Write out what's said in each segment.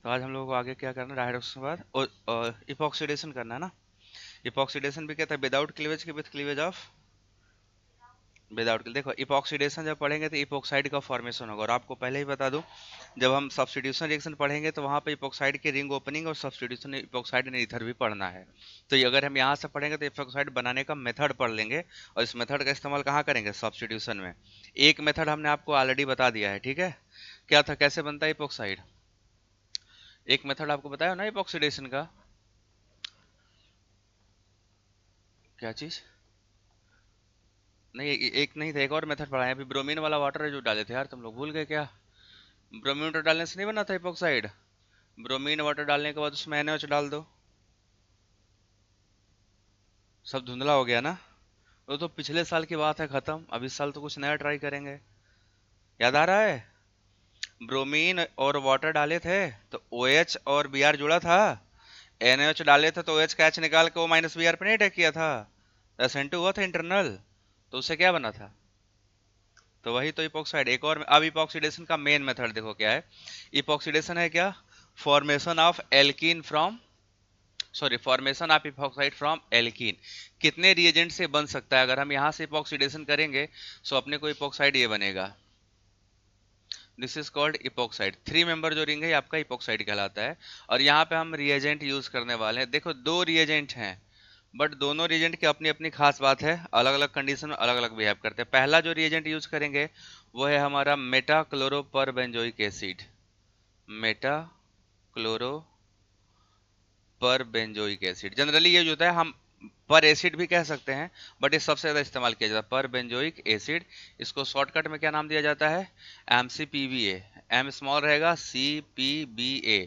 तो आज हम लोगों को आगे क्या करना है, हाइड्रोक्सी के बाद इपॉक्सीडेशन करना है ना। इपॉक्सीडेशन भी कहता है विदाउट क्लीवेज के विद क्लीवेज ऑफ विदाउट। देखो इपॉक्सीडेशन जब पढ़ेंगे तो इपोक्साइड का फॉर्मेशन होगा, और आपको पहले ही बता दूं, जब हम सब्स्टिट्यूशन रिएक्शन पढ़ेंगे तो वहां पे इपोक्साइड की रिंग ओपनिंग और सब्स्टिट्यूशन इपोक्साइड ने इधर भी पढ़ना है। तो ये अगर हम यहाँ से पढ़ेंगे तो इपोक्साइड बनाने का मेथड पढ़ लेंगे, और इस मेथड का इस्तेमाल कहाँ करेंगे, सब्स्टिट्यूशन में। एक मेथड हमने आपको ऑलरेडी बता दिया है, ठीक है, क्या था, कैसे बनता है इपोक्साइड। एक मेथड आपको बताया ना इपोक्सीडेशन का, क्या चीज, नहीं एक नहीं था, एक और मेथड पढ़ाया अभी, ब्रोमीन वाला वाटर जो डाले थे यार, तुम लोग भूल गए क्या। ब्रोमीन वाटर डालने से नहीं बना था इपोक्साइड। ब्रोमीन वाटर डालने के बाद उसमें NaOH डाल दो, सब धुंधला हो गया ना। वो तो पिछले साल की बात है, खत्म। अब इस साल तो कुछ नया ट्राई करेंगे। याद आ रहा है, ब्रोमीन और वाटर डाले थे तो OH और Br जुड़ा था। NaOH डाले थे तो OH का H निकाल के वो -Br पे नहीं अटैक किया था, SN2 हुआ था इंटरनल। तो उससे क्या बना था, तो वही तो इपोक्साइड। एक और अब इपोक्सीडेशन का मेन मेथड देखो क्या है। इपोक्सीडेशन है क्या, formation of alkene from, sorry, formation of epoxide from alkene. कितने रिएजेंट से बन सकता है, अगर हम यहाँ से इपोक्सीडेशन करेंगे तो अपने को इपोक्साइड ये बनेगा, this is called epoxide. 3 member जो रिंग है ये आपका इपोक्साइड कहलाता है। और यहाँ पे हम रिएजेंट यूज करने वाले हैं, देखो 2 रिएजेंट हैं, बट दोनों रिएजेंट की अपनी अपनी खास बात है, अलग अलग कंडीशन में अलग अलग बिहेव करते हैं। पहला जो रिएजेंट यूज करेंगे वो है हमारा मेटा क्लोरोपरबेंजोइक एसिड, मेटा क्लोरो पर बेंजोइक एसिड। जनरली ये जो होता है, हम पर एसिड भी कह सकते हैं, बट ये सबसे ज्यादा इस्तेमाल किया जाता है पर बेंजोइक एसिड। इसको शॉर्टकट में क्या नाम दिया जाता है, MCPBA। एम स्मॉल रहेगा, CPBA।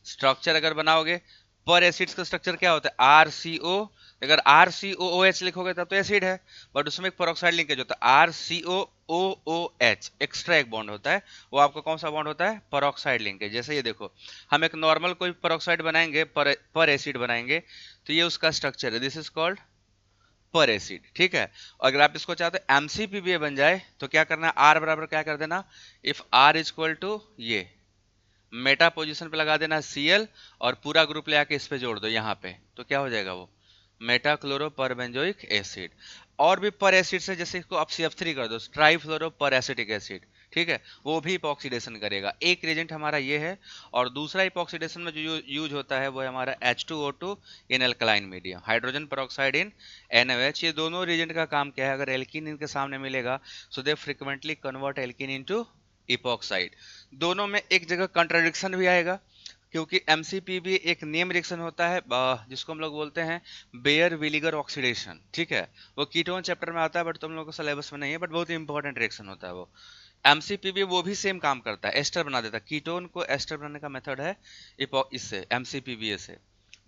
स्ट्रक्चर अगर बनाओगे, पर एसिड्स का स्ट्रक्चर क्या होता है, RCO। अगर RCOOH लिखोगे तब तो एसिड है, बट उसमें एक पेरोक्साइड लिंकेज होता है, RCOOOH, एक्स्ट्रा एक बॉन्ड होता है। वो आपका कौन सा बॉन्ड होता है, पेरोक्साइड लिंकेज। जैसे ये देखो, हम एक नॉर्मल कोई पेरोक्साइड बनाएंगे, पर एसिड बनाएंगे, तो ये उसका स्ट्रक्चर है, दिस इज कॉल्ड पर एसिड, ठीक है। अगर आप इसको चाहते हैं MCPBA बन जाए तो क्या करना है, R बराबर क्या कर देना, if R is equal to ये मेटा पोजीशन पे लगा देना Cl, और पूरा ग्रुप ले आके इस पे जोड़ दो यहाँ पे, तो क्या हो जाएगा वो मेटा क्लोरो पर बेंजोइक एसिड। और भी पर एसिड से, जैसे इसको आप CF3 कर दो, ट्राइफ्लोरो पर एसिटिक एसिड, ठीक है, वो भी इपॉक्सीडेशन करेगा। एक रिएजेंट हमारा ये है। और दूसरा इपॉक्सीडेशन में जो यूज होता है वो है हमारा H2O2 in alkaline medium, hydrogen peroxide in NaOH। ये दोनों रिएजेंट का काम क्या है, अगर एल्कीन इनके सामने मिलेगा so they frequently convert alkene into epoxide. दोनों में एक जगह कंट्राडिक्शन भी आएगा, क्योंकि MCPB एक नेम रिएक्शन होता है, जिसको हम लोग बोलते हैं बेयर विलीगर ऑक्सीडेशन, ठीक है। वो कीटोन चैप्टर में आता है, बट तुम लोगों को सिलेबस में नहीं है, बट बहुत इंपॉर्टेंट रिएक्शन होता है वो। MCPB वो भी सेम काम करता है, एस्टर बना देता है, कीटोन को एस्टर बनाने का मेथड है इससे, MCPBA से।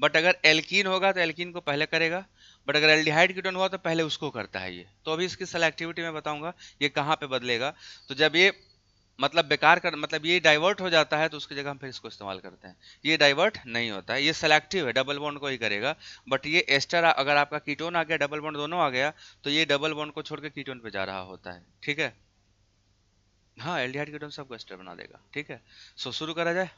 बट अगर एल्कीन होगा तो एल्कीन को पहले करेगा, बट अगर एल्डिहाइड कीटोन हुआ तो पहले उसको करता है ये। तो अभी इसकी सेलेक्टिविटी में बताऊंगा ये कहाँ पे बदलेगा। तो जब ये मतलब बेकार कर, मतलब ये डाइवर्ट हो जाता है तो उसकी जगह हम फिर इसको इस्तेमाल करते हैं। ये डाइवर्ट नहीं होता है, ये सेलेक्टिव है, डबल बॉन्ड को ही करेगा। बट ये एस्टर, अगर आपका कीटोन आ गया, डबल बॉन्ड दोनों आ गया, तो ये डबल बॉन्ड को छोड़ के कीटोन पे जा रहा होता है, ठीक है। हाँ, एल्डिहाइड कीटोन सबको एस्टर बना देगा, ठीक है। सो शुरू करा जाए।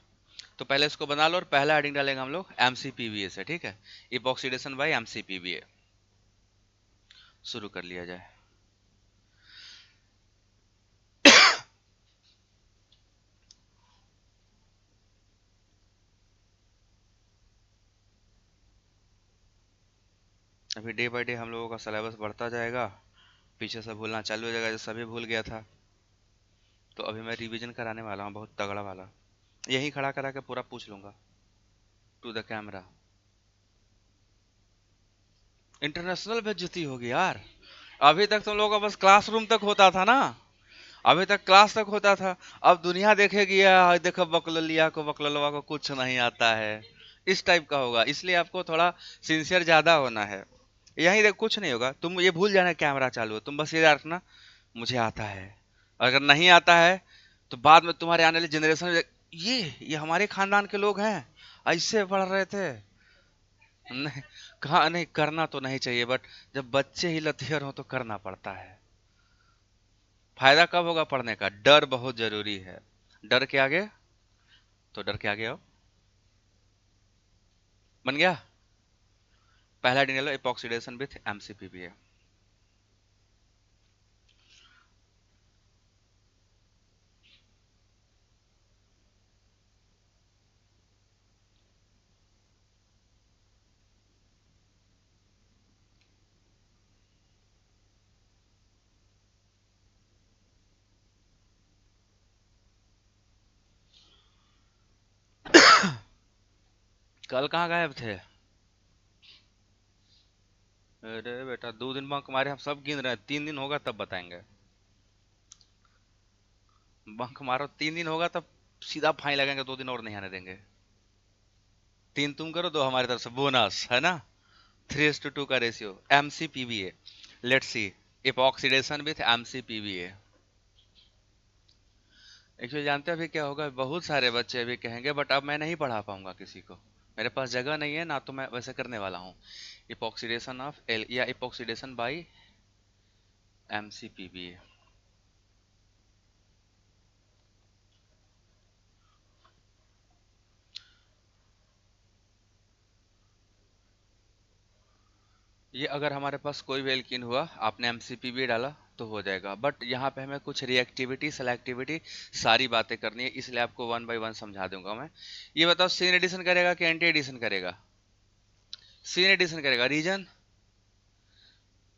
तो पहले इसको बना लो, और पहला हेडिंग डालेंगे हम लोग MCPBA से, ठीक है, इपॉक्सीडेशन बाय MCPBA। शुरू कर लिया जाए। अभी डे बाय डे हम लोगों का सिलेबस बढ़ता जाएगा, पीछे से भूलना चालू हो जाएगा, जो सभी भूल गया था। तो अभी मैं रिवीजन कराने वाला हूँ, बहुत तगड़ा वाला। यहीं खड़ा करा के पूरा पूछ लूंगा, टू द कैमरा। इंटरनेशनल बेइज्जती होगी यार। अभी तक तुम लोगों का बस क्लासरूम तक होता था ना, अभी तक क्लास तक होता था। अब दुनिया देखेगी यार, देखो बकलोलिया को, बकलोलवा को कुछ नहीं आता है, इस टाइप का होगा। इसलिए आपको थोड़ा सिंसियर ज्यादा होना है। यहीं देख, कुछ नहीं होगा, तुम ये भूल जाना कैमरा चालू है, तुम बस ये रखना मुझे आता है। अगर नहीं आता है तो बाद में तुम्हारे आने वाली जनरेशन में, ये हमारे खानदान के लोग हैं, ऐसे पढ़ रहे थे। नहीं, कहा नहीं, करना तो नहीं चाहिए, बट जब बच्चे ही लथियर हो तो करना पड़ता है। फायदा कब होगा पढ़ने का, डर बहुत जरूरी है। डर के आगे, तो डर के आगे आओ, बन गया। पहला डिनेलो इपॉक्सीडेशन विथ एमसीपीबी है। कल कहाँ गायब थे? अरे बेटा 2 दिन बंक मारे, हम सब गिन रहे हैं, 3 दिन होगा तब बताएंगे। बंक मारो 3 दिन होगा तब सीधा फाइन लगेंगे, 2 दिन और नहीं आने देंगे। 3 तुम करो, 2 हमारी तरफ से बोनस है ना। 3:2 का ratio, MCPBA. Let's see, epoxidation with MCPBA. Actually जानते हैं अभी क्या होगा, बहुत सारे बच्चे अभी कहेंगे बट अब मैं नहीं पढ़ा पाऊंगा किसी को, मेरे पास जगह नहीं है ना, तो मैं वैसे करने वाला हूँ। इपॉक्सीडेशन ऑफ एल या इपॉक्सीडेशन बाय एमसीपीबीए। ये अगर हमारे पास कोई भी एल्कीन हुआ, आपने एमसीपीबी डाला तो हो जाएगा, बट यहाँ पे हमें कुछ रिएक्टिविटी सेलेक्टिविटी सारी बातें करनी है, इसलिए आपको 1 बाय 1 समझा दूंगा मैं। ये बताओ, सीन एडिशन करेगा कि एंटी एडिशन करेगा? सीन एडिशन करेगा। रीजन?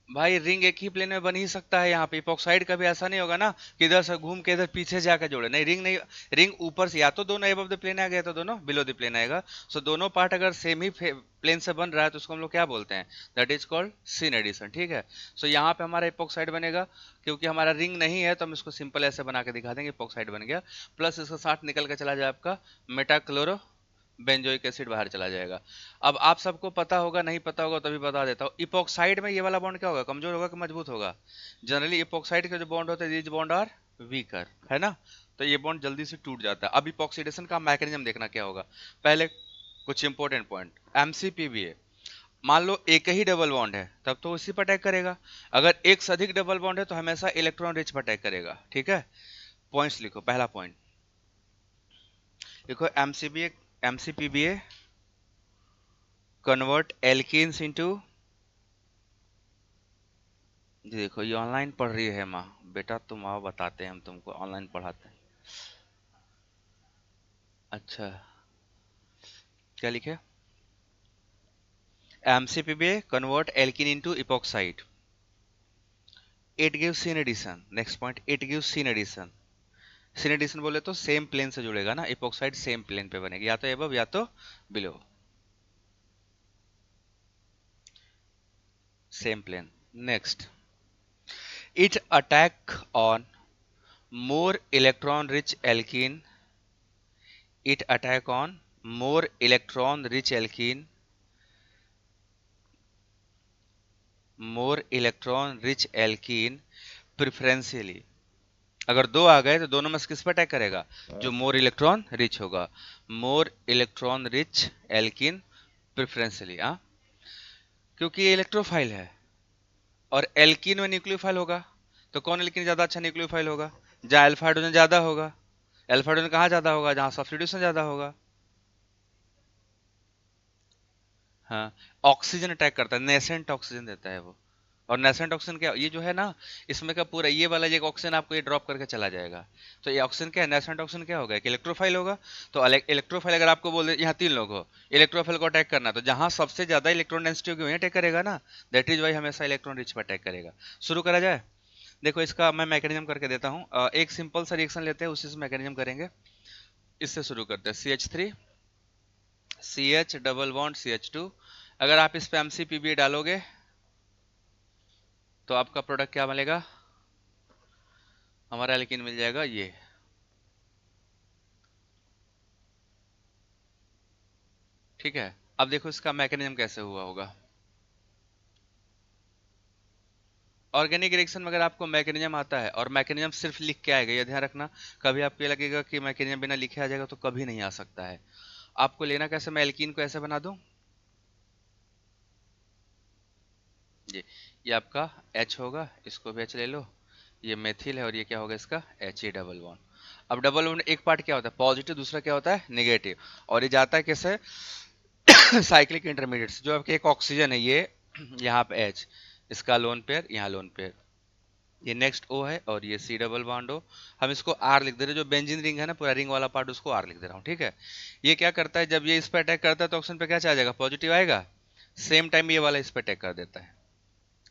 भाई रिंग एक ही प्लेन में बन ही सकता है। यहाँ पे इपॉक्साइड का भी ऐसा नहीं होगा ना कि इधर से घूम के इधर पीछे जाकर जोड़े, नहीं, रिंग नहीं। रिंग ऊपर से या तो दोनों एबव द प्लेन आ गया तो दोनों बिलो द प्लेन आएगा। सो दोनों पार्ट अगर सेम ही प्लेन से बन रहा है तो उसको हम लोग क्या बोलते हैं? That is called scene edition, ठीक है। सो यहाँ पे हमारा इपॉक्साइड बनेगा, क्योंकि हमारा रिंग नहीं है तो हम इसको सिंपल ऐसे बना के दिखा देंगे, इपॉक्साइड बन गया। प्लस इसके साथ निकल के चला जाए आपका मेटाक्लोरो बेंजोइक एसिड, बाहर चला जाएगा। अब आप सबको पता होगा, नहीं पता होगा तभी बता देता हूँ, इपॉक्साइड में ये वाला बॉन्ड क्या होगा, कमजोर होगा कि मजबूत होगा? जनरली इपॉक्साइड के जो बॉन्ड होते हैं दीज बॉन्ड आर वीकर, है ना। तो ये बॉन्ड जल्दी से टूट जाता है। अब इपॉक्सीडेशन का मैकेनिज्म देखना क्या होगा। पहले कुछ इंपॉर्टेंट पॉइंट, एमसीपीबीए, मान लो एक ही डबल बॉन्ड है तब तो उसी पर अटैक करेगा। अगर एक से अधिक डबल बॉन्ड है तो हमेशा इलेक्ट्रॉन रिच पर अटैक करेगा, ठीक है। पॉइंट्स लिखो। पहला पॉइंट देखो, एमसीपीबीए कन्वर्ट एल्कीन्स इनटू, जी देखो ये ऑनलाइन पढ़ रही है माँ, बेटा तुम आओ बताते हैं, हम तुमको ऑनलाइन पढ़ाते हैं। अच्छा, क्या लिखे? MCPB convert alkene into epoxide, it gives syn addition. Next point, it gives syn addition. Syn addition बोले तो सेम प्लेन से जुड़ेगा ना, इपॉक्साइड सेम प्लेन पे बनेगी, या तो एबव या तो below, same plane. Next, it attack on more electron rich alkene, it attack on more electron rich alkene, more electron rich alkene preferentially. अगर दो आ गए तो दोनों में से किस पर अटैक करेगा? जो मोर इलेक्ट्रॉन रिच होगा, मोर इलेक्ट्रॉन रिच एल्कीन प्रिफरेंशियली। हाँ, क्योंकि ये इलेक्ट्रोफाइल है और एल्कीन में न्यूक्लियोफाइल होगा, तो कौन एल्कीन ज्यादा अच्छा न्यूक्लियोफाइल होगा? जहाँ अल्फा हाइड्रोजन ज्यादा होगा। अल्फा हाइड्रोजन कहाँ ज्यादा होगा? जहाँ सब्स्टिट्यूशन ज्यादा होगा। हाँ, ऑक्सीजन अटैक करता है, नेसेंट ऑक्सीजन देता है वो। और नेसेंट ऑक्सीजन क्या, ये जो है ना, इसमें का पूरा ये वाला एक ऑक्सीजन आपको ये ड्रॉप करके चला जाएगा। तो ये ऑक्सीजन क्या है, नेसेंट ऑक्सीजन क्या होगा, एक इलेक्ट्रोफाइल होगा। तो इलेक्ट्रोफाइल अगर आपको बोल दे यहाँ 3 लोग हो, इलेक्ट्रोफाइल को अटैक करना, तो जहां सबसे ज्यादा इलेक्ट्रॉन डेंसिटी होगी वहीं अटैक करेगा ना। दैट इज वाई हमेशा इलेक्ट्रॉन रिच पर अटैक करेगा। शुरू करा जाए। देखो इसका मैं मैकेनिज्म करके देता हूँ। एक सिंपल सा रिएक्शन लेते हैं, उसी से मैकेनिज्म करेंगे। इससे शुरू करते हैं, CH3 CH double bond CH2। अगर आप इस पे एमसीपीबी डालोगे तो आपका प्रोडक्ट क्या मिलेगा? हमारा एल्कीन मिल जाएगा ये। ठीक है। अब देखो इसका मैकेनिज्म कैसे हुआ होगा। ऑर्गेनिक रिएक्शन में अगर आपको मैकेनिज्म आता है और मैकेनिज्म सिर्फ लिख के आएगा, ये ध्यान रखना, कभी आपको ये लगेगा कि मैकेनिज्म बिना लिखे आ जाएगा, तो कभी नहीं आ सकता है। आपको लेना कैसे, मैं एल्कीन को ऐसे बना दूं, ये आपका H होगा, इसको भी H ले लो, ये मेथिल है और ये क्या होगा इसका He डबल बॉन्ड। अब डबल बॉन्ड एक पार्ट क्या होता है पॉजिटिव, दूसरा क्या होता है नेगेटिव, और ये जाता है कैसे, साइक्लिक इंटरमीडिएट्स जो आपके एक ऑक्सीजन है ये यहाँ पे H, इसका लोन पेयर, यहाँ लोन पेयर, ये नेक्स्ट O है और ये C डबल बॉन्ड O। हम इसको R लिख दे रहे हैं, जो बेंजीन रिंग है ना पूरा रिंग वाला पार्ट उसको R लिख दे रहा हूँ, ठीक है। ये क्या करता है, जब ये इस पे अटैक करता है तो ऑक्सीजन पे क्या चार्ज आएगा, पॉजिटिव आएगा। सेम टाइम ये वाला इस पे अटैक कर देता है,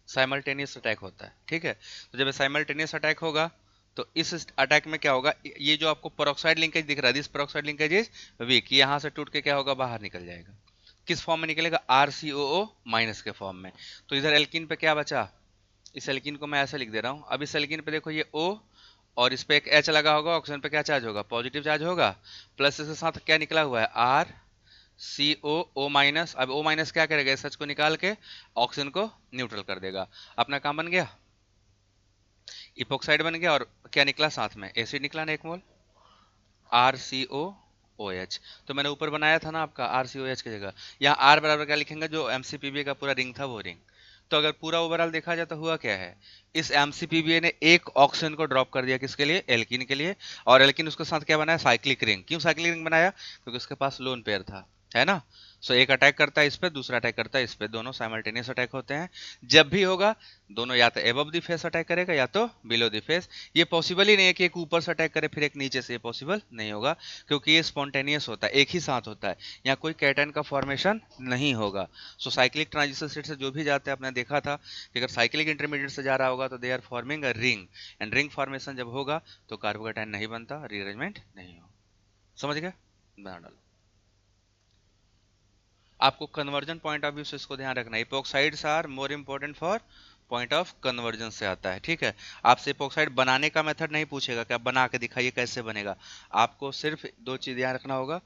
साइमल्टेनियस अटैक होता है, ठीक है। तो जब साइमल्टेनियस अटैक होगा तो इस अटैक में क्या होगा, ये जो आपको पेरोक्साइड लिंकेज दिख रहा है, this peroxide linkage is weak, यहाँ से टूट के क्या होगा, बाहर निकल जाएगा। किस फॉर्म में निकलेगा, RCOO माइनस के फॉर्म में। तो इधर एल्कीन पे क्या बचा, इस एल्कीन को मैं ऐसे लिख दे रहा हूँ। अब इस एल्कीन पे देखो ये O और इस पे एक H लगा होगा, ऑक्सीजन पे क्या चार्ज होगा, पॉजिटिव चार्ज होगा, प्लस इसके साथ क्या निकला हुआ है, RCOO माइनस। अब O माइनस क्या करेगा, इस H को निकाल के ऑक्सीजन को न्यूट्रल कर देगा। अपना काम बन गया, इपोक्साइड बन गया, और क्या निकला साथ में, एसिड निकला ना एक मोल, RCOOH। तो मैंने ऊपर बनाया था ना आपका RCOH की जगह, यहाँ R बराबर क्या लिखेंगे, जो MCPBA का पूरा रिंग था वो रिंग। तो अगर पूरा ओवरऑल देखा जाए तो हुआ क्या है, इस MCPBA ने एक ऑक्सीजन को ड्रॉप कर दिया, किसके लिए, एल्कीन के लिए। और एल्कीन उसके साथ क्या बनाया, साइक्लिक रिंग। क्यों साइक्लिक रिंग बनाया, क्योंकि उसके पास लोन पेयर था, है ना। सो एक अटैक करता है इस पे, दूसरा अटैक करता है इस पे, दोनों साइमल्टेनियस अटैक होते हैं। जब भी होगा दोनों या तो एबव द फेस अटैक करेगा या तो बिलो द फेस। ये पॉसिबल ही नहीं है कि एक ऊपर से अटैक करे फिर एक नीचे से, ये पॉसिबल नहीं होगा, क्योंकि ये स्पॉन्टेनियस होता है, एक ही साथ होता है, यहाँ कोई कैटन का फॉर्मेशन नहीं होगा। सो साइक्लिक ट्रांजिशन स्टेट से जो भी जाते हैं, आपने देखा था कि अगर साइक्लिक इंटरमीडिएट से जा रहा होगा तो they are forming a ring, and ring formation जब होगा तो कार्बोकैटायन नहीं बनता, रीअरेंजमेंट नहीं हो। समझ गए, बना डालो। आपको कन्वर्जन पॉइंट ऑफ व्यू से इसको ध्यान रखना है, epoxides are more important for point of conversion से आता है, ठीक है। आपसे इपोक्साइड बनाने का मेथड नहीं पूछेगा कि आप बना के दिखाइए कैसे बनेगा, आपको सिर्फ दो चीज ध्यान रखना होगा,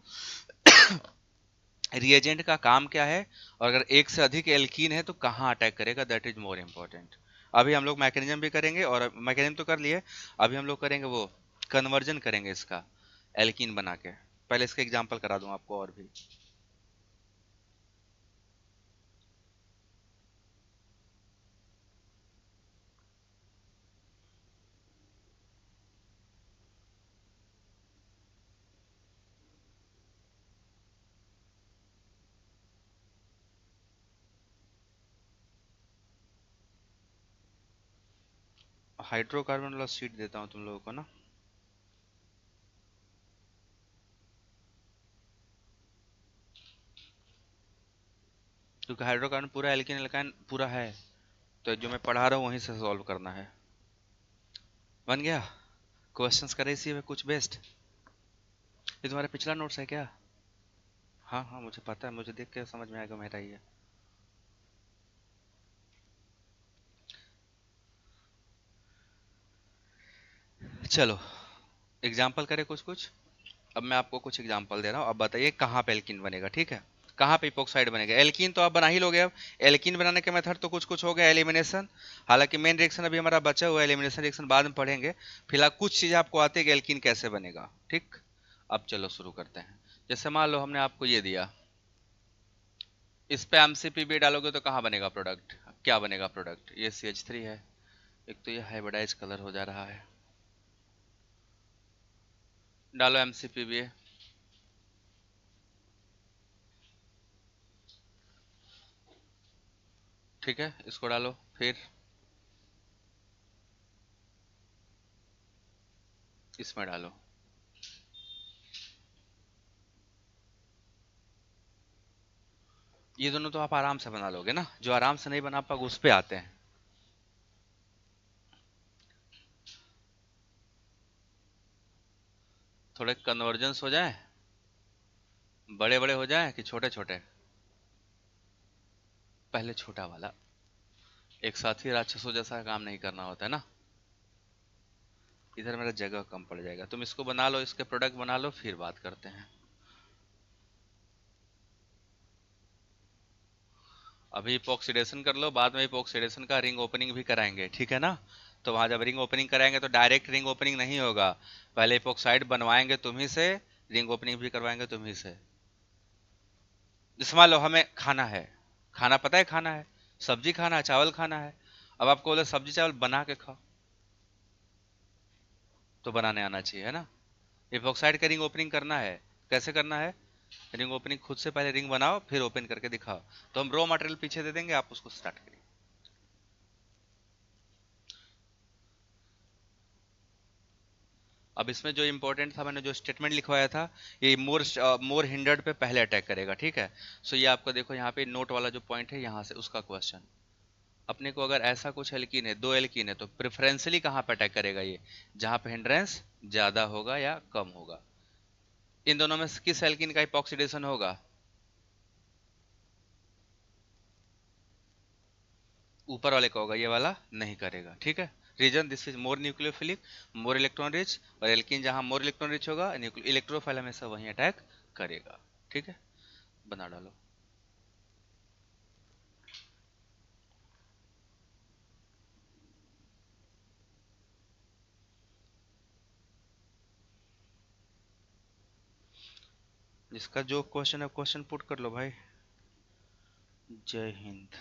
रिएजेंट का काम क्या है, और अगर एक से अधिक एल्कीन है तो कहाँ अटैक करेगा, दैट इज मोर इम्पोर्टेंट। अभी हम लोग मैकेनिज्म भी करेंगे, और मैकेनिज्म तो कर लिए, अभी हम लोग करेंगे वो कन्वर्जन करेंगे इसका एल्कीन बना के। पहले इसका एग्जाम्पल करा दूं आपको और भी। हाइड्रोकार्बन वाला शीट देता हूँ तुम लोगों को ना, क्योंकि हाइड्रोकार्बन पूरा एल्किन एल्काइन पूरा है, तो जो मैं पढ़ा रहा हूँ वहीं से सॉल्व करना है। बन गया, क्वेश्चंस करे इसी में कुछ बेस्ट। ये तुम्हारा पिछला नोट्स है क्या, हाँ हाँ मुझे पता है, मुझे देख के समझ में आएगा मेरा ही है। चलो एग्जाम्पल करें कुछ कुछ। अब मैं आपको कुछ एग्जांपल दे रहा हूँ, अब बताइए कहाँ पे एल्कीन बनेगा, ठीक है। कहाँ पे इपोक्साइड बनेगा, एल्कीन तो आप बना ही लोगे। अब एल्कीन बनाने के मेथड तो कुछ कुछ हो गया, एलिमिनेशन। हालांकि मेन रिएक्शन अभी हमारा बचा हुआ है, एलिमिनेशन रिएक्शन बाद में पढ़ेंगे। फिलहाल कुछ चीज़ आपको आती है कि एल्कीन कैसे बनेगा, ठीक। अब चलो शुरू करते हैं। जैसे मान लो हमने आपको ये दिया, इस पे एमसीपीबी डालोगे तो कहाँ बनेगा प्रोडक्ट, क्या बनेगा प्रोडक्ट, ये CH3 है। एक तो ये हाइब्रिडाइज कलर हो जा रहा है, डालो एमसीपीबी, ठीक है, इसको डालो, फिर इसमें डालो। ये दोनों तो आप आराम से बना लोगे ना, जो आराम से नहीं बना पाओगे उस पे आते हैं। थोड़े कन्वर्जेंस हो जाए, बड़े बड़े हो जाए कि छोटे छोटे, पहले छोटा वाला। एक साथ ही राक्षसों जैसा काम नहीं करना होता है ना। इधर मेरा जगह कम पड़ जाएगा, तुम इसको बना लो, इसके प्रोडक्ट बना लो, फिर बात करते हैं। अभी इपॉक्सीडेशन कर लो, बाद में इपॉक्सीडेशन का रिंग ओपनिंग भी कराएंगे, ठीक है ना। तो वहां जब रिंग ओपनिंग कराएंगे तो डायरेक्ट रिंग ओपनिंग नहीं होगा, पहले इपॉक्साइड बनवाएंगे तुम्ही से, रिंग ओपनिंग भी करवाएंगे तुम्ही से। जैसे मान लो हमें खाना है, खाना पता है खाना है, सब्जी खाना है, चावल खाना है। अब आपको बोले सब्जी चावल बना के खाओ, तो बनाने आना चाहिए, है ना। इपॉक्साइड का रिंग ओपनिंग करना है, कैसे करना है, रिंग ओपनिंग खुद से पहले रिंग बनाओ, फिर ओपन करके दिखाओ। तो हम रॉ मटेरियल पीछे दे देंगे, आप उसको स्टार्ट करिए। अब इसमें जो इंपॉर्टेंट था, मैंने जो स्टेटमेंट लिखवाया था, ये मोर हिंडर्ड पे पहले अटैक करेगा, ठीक है। सो ये आपको देखो यहाँ पे नोट वाला जो पॉइंट है, यहाँ से उसका क्वेश्चन। अपने को अगर ऐसा कुछ एल्कीन है, दो एल्कीन है, तो प्रेफरेंशली कहाँ पे अटैक करेगा ये, जहाँ पे हिंड्रेंस ज्यादा होगा या कम होगा। इन दोनों में से किस एल्कीन का इपॉक्सीडेशन होगा? ऊपर वाले का होगा, ये वाला नहीं करेगा, ठीक है। Reason, this is more nucleophilic, more electron rich, और एल्कीन जहां मोर इलेक्ट्रॉन रिच होगा, इलेक्ट्रोफाइल हमेशा वहीं अटैक करेगा, ठीक है। बना डालो। जिसका जो क्वेश्चन है क्वेश्चन पुट कर लो भाई। जय हिंद।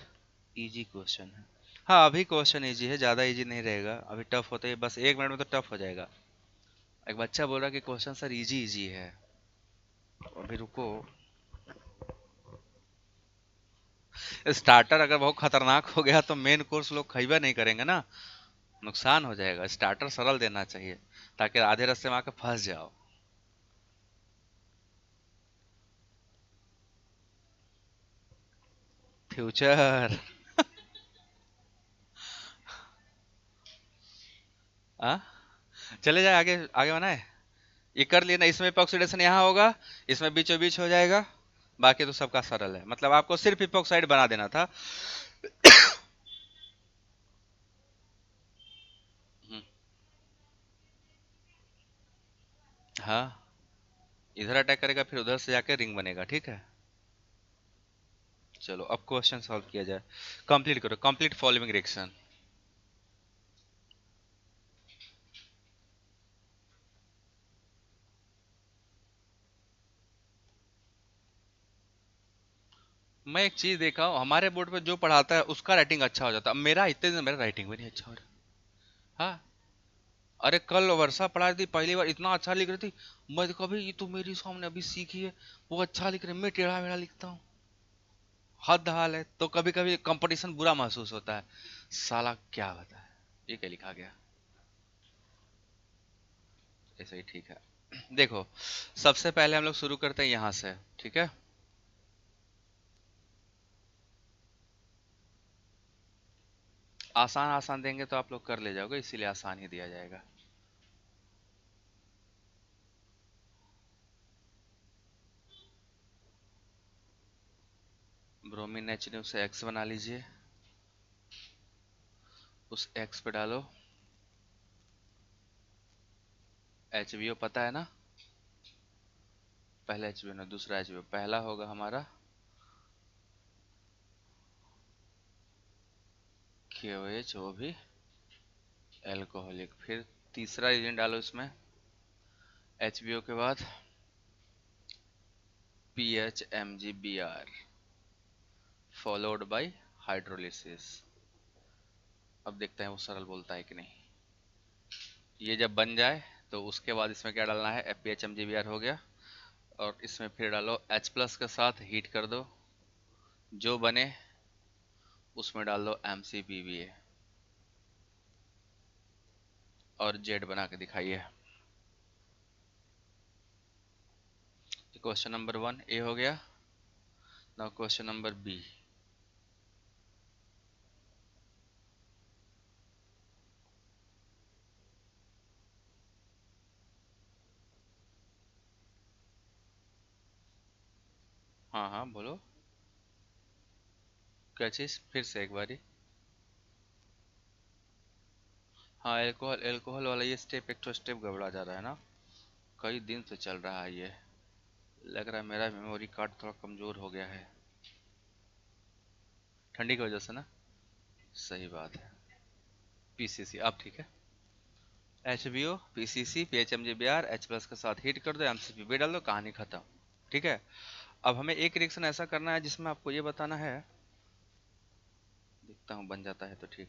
इजी क्वेश्चन है। हाँ अभी क्वेश्चन इजी है, ज्यादा इजी नहीं रहेगा, अभी टफ होता है, बस 1 मिनट में तो टफ हो जाएगा। एक बच्चा बोल रहा कि क्वेश्चन सर इजी इजी है, अभी रुको। स्टार्टर अगर बहुत खतरनाक हो गया तो मेन कोर्स लोग खइबा नहीं करेंगे ना, नुकसान हो जाएगा। स्टार्टर सरल देना चाहिए, ताकि आधे रास्ते में आके फंस जाओ। फ्यूचर। आ चले जाए आगे, आगे बनाए। ये कर लिए ना, इसमें इपॉक्सीडेशन यहाँ होगा, इसमें बीचों बीच हो जाएगा। बाकी तो सबका सरल है, मतलब आपको सिर्फ इपॉक्साइड बना देना था। हम्म, हाँ, इधर अटैक करेगा, फिर उधर से जाके रिंग बनेगा, ठीक है। चलो अब क्वेश्चन सॉल्व किया जाए। कंप्लीट करो, कंप्लीट फॉलोइंग रिएक्शन। मैं एक चीज देखा हूँ, हमारे बोर्ड पे जो पढ़ाता है उसका राइटिंग अच्छा हो जाता है, अब मेरा इतने दिन मेरा राइटिंग भी नहीं अच्छा हो रहा। हाँ, अरे कल वर्षा पढ़ा रही थी, पहली बार इतना अच्छा लिख रही थी। मैं तो कभी, ये तो मेरी सामने अभी सीखी है, वो अच्छा लिख रही है, मैं टेढ़ा मेढ़ा लिखता हूँ। हद हाल है, तो कभी कभी कंपटीशन बुरा महसूस होता है। साला क्या बता, ये क्या लिखा गया। ऐसा ही ठीक है। देखो, सबसे पहले हम लोग शुरू करते हैं यहाँ से, ठीक है। आसान आसान देंगे तो आप लोग कर ले जाओगे, इसीलिए आसान ही दिया जाएगा। ब्रोमीन HNO से X बना लीजिए, उस X पे डालो HBO, पता है ना। पहला HBO ना दूसरा HBO, पहला होगा हमारा KOH, वो भी एल्कोहलिक। फिर तीसरा एजेंट डालो इसमें, HBO के बाद PHMgBr फॉलोड बाय हाइड्रोलिसिस। अब देखते हैं वो सरल बोलता है कि नहीं। ये जब बन जाए तो उसके बाद इसमें क्या डालना है, PHMgBr हो गया, और इसमें फिर डालो H+ के साथ हीट कर दो, जो बने उसमें डाल दो McBa, और जेड बना के दिखाइए। क्वेश्चन नंबर 1 ए हो गया। Now question number B. हाँ हाँ बोलो। क्या चीज़, फिर से एक बारी। हाँ, एल्कोहल एल्कोहल वाला ये स्टेप, एक तो स्टेप गड़बड़ा जा रहा है ना, कई दिन से चल रहा है ये। लग रहा है मेरा मेमोरी कार्ड थोड़ा कमज़ोर हो गया है, ठंडी की वजह से ना। सही बात है। PCC अब ठीक है। HBO PCC PHMgBr H+ के साथ हीट कर दो, McBa डाल दो, कहानी खत्म, ठीक है। अब हमें एक रिएक्शन ऐसा करना है जिसमें आपको ये बताना है, देखता हूँ बन जाता है तो ठीक।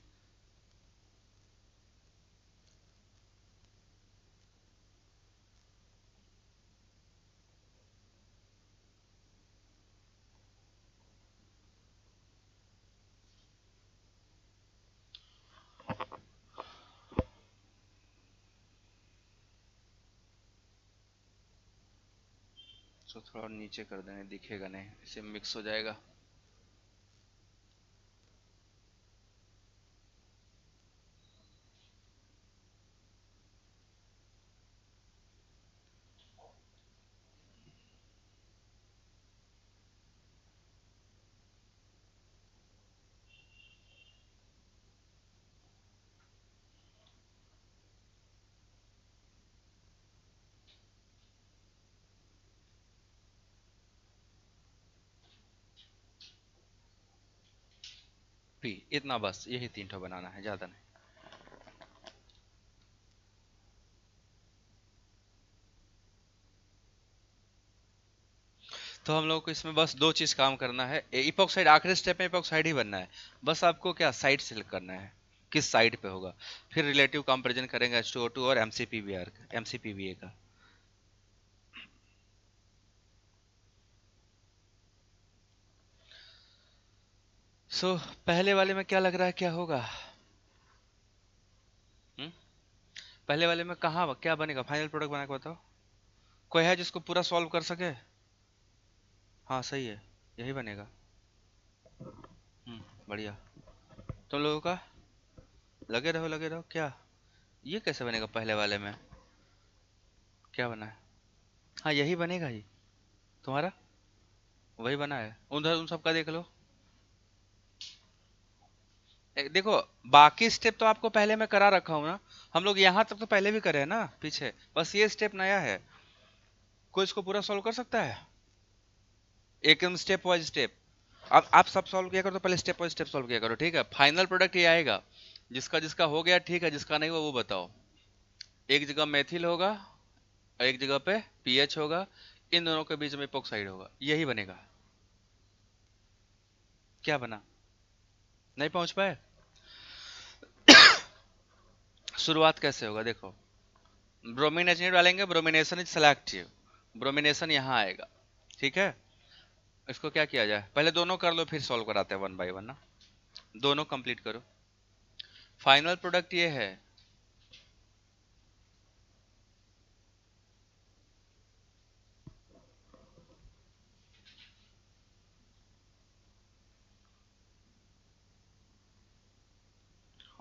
तो थोड़ा नीचे कर देंगे, दिखेगा नहीं, इसे मिक्स हो जाएगा। पी इतना, बस यही 3 ठो बनाना है, ज्यादा नहीं। तो हम लोग को इसमें बस 2 चीज काम करना है। इपॉक्साइड आखिरी स्टेप में इपॉक्साइड ही बनना है। बस आपको क्या साइड सिलेक्ट करना है, किस साइड पे होगा। फिर रिलेटिव कंपैरिजन करेंगे H2O2 और MCPVA का। सो पहले वाले में क्या लग रहा है क्या होगा? हुँ? पहले वाले में कहाँ क्या बनेगा, फाइनल प्रोडक्ट बना के बताओ। कोई है जिसको पूरा सॉल्व कर सके? हाँ सही है, यही बनेगा। बढ़िया। तुम लोगों का लगे रहो क्या? ये कैसे बनेगा पहले वाले में? क्या बना है? हाँ यही बनेगा ही। तुम्हारा वही बना है, उधर उन सबका देख लो। देखो, बाकी स्टेप तो आपको पहले मैं करा रखा हूँ ना। हम लोग यहाँ तक तो पहले भी करे हैं ना पीछे, बस ये स्टेप नया है। कोई इसको पूरा सॉल्व कर सकता है? एकदम स्टेप वाइज स्टेप। अब आप सब सॉल्व किया करो तो पहले स्टेप वाइज स्टेप सॉल्व किया करो, ठीक है? फाइनल प्रोडक्ट ये आएगा। जिसका जिसका हो गया ठीक है, जिसका नहीं हुआ वो बताओ। एक जगह मेथिल होगा और एक जगह पे पीएच होगा, इन दोनों के बीच में इपोक्साइड होगा, यही बनेगा। क्या बना? नहीं पहुंच पाए? शुरुआत कैसे होगा देखो। ब्रोमिनेशन डालेंगे, ब्रोमिनेशन इज सेलेक्टिव। ब्रोमिनेशन यहाँ आएगा, ठीक है? इसको क्या किया जाए, पहले दोनों कर लो फिर सॉल्व कराते हैं वन बाय वन ना। दोनों कंप्लीट करो। फाइनल प्रोडक्ट ये है।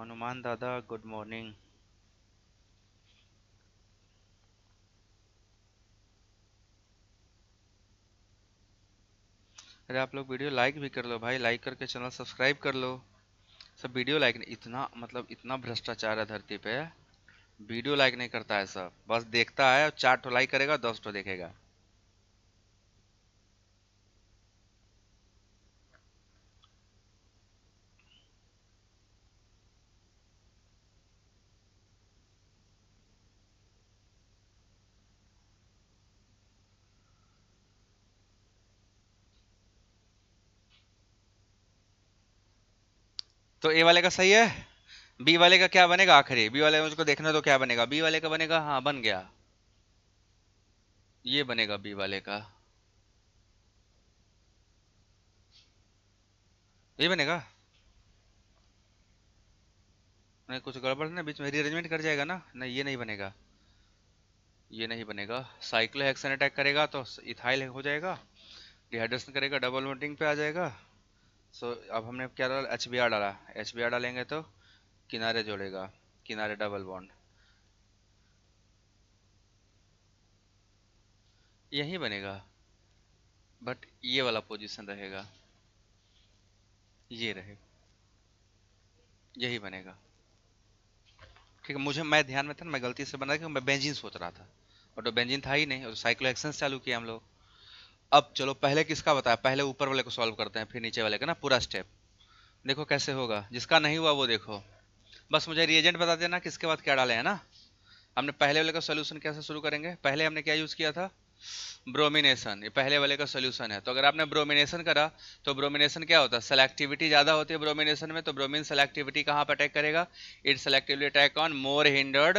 हनुमान दादा गुड मॉर्निंग। अरे आप लोग वीडियो लाइक भी कर लो भाई, लाइक करके चैनल सब्सक्राइब कर लो। सब वीडियो लाइक नहीं, इतना मतलब इतना भ्रष्टाचार है धरती पे। वीडियो लाइक नहीं करता है सब, बस देखता है, 4 ठो लाइक करेगा, 10 ठो देखेगा। तो ए वाले का सही है। बी वाले का क्या बनेगा आखिरी? बी वाले में मुझको देखना तो क्या बनेगा, बी वाले का बनेगा, हाँ बन गया। ये बनेगा बी वाले का, ये बनेगा। नहीं कुछ गड़बड़ ना, बीच में रीअरेंजमेंट कर जाएगा ना, नहीं ये नहीं बनेगा। ये नहीं बनेगा। साइक्लोहेक्सेन अटैक करेगा तो इथाइल हो जाएगा। डिहाइड्रेशन करेगा, डबल बॉन्डिंग पे आ जाएगा। सो अब हमने क्या डाला, HBr डाला। HBr डालेंगे तो किनारे जोड़ेगा, किनारे डबल बॉन्ड, यही बनेगा। बट ये वाला पोजीशन रहेगा, ये रहेगा, यही बनेगा। ठीक है, मुझे मैं ध्यान में था ना, मैं गलती से बना कि मैं बेंजीन सोच रहा था, बट वो बेंजीन था ही नहीं, और साइक्लोहेक्सेन चालू किया हम लोग। अब चलो पहले किसका बताया, पहले ऊपर वाले को सॉल्व करते हैं फिर नीचे वाले का ना, पूरा स्टेप। देखो कैसे होगा, जिसका नहीं हुआ वो देखो। बस मुझे रिएजेंट बता देना किसके बाद क्या डाले है ना। हमने पहले वाले का सोल्यूशन कैसे शुरू करेंगे, पहले हमने क्या यूज किया था, ब्रोमिनेशन। ये पहले वाले का सोल्यूशन है, तो अगर आपने ब्रोमिनेशन करा तो ब्रोमिनेशन क्या होता है, सेलेक्टिविटी ज्यादा होती है ब्रोमिनेशन में, तो ब्रोमीन सेलेक्टिविटी कहाँ पर अटैक करेगा, it selectively attack on more hindered,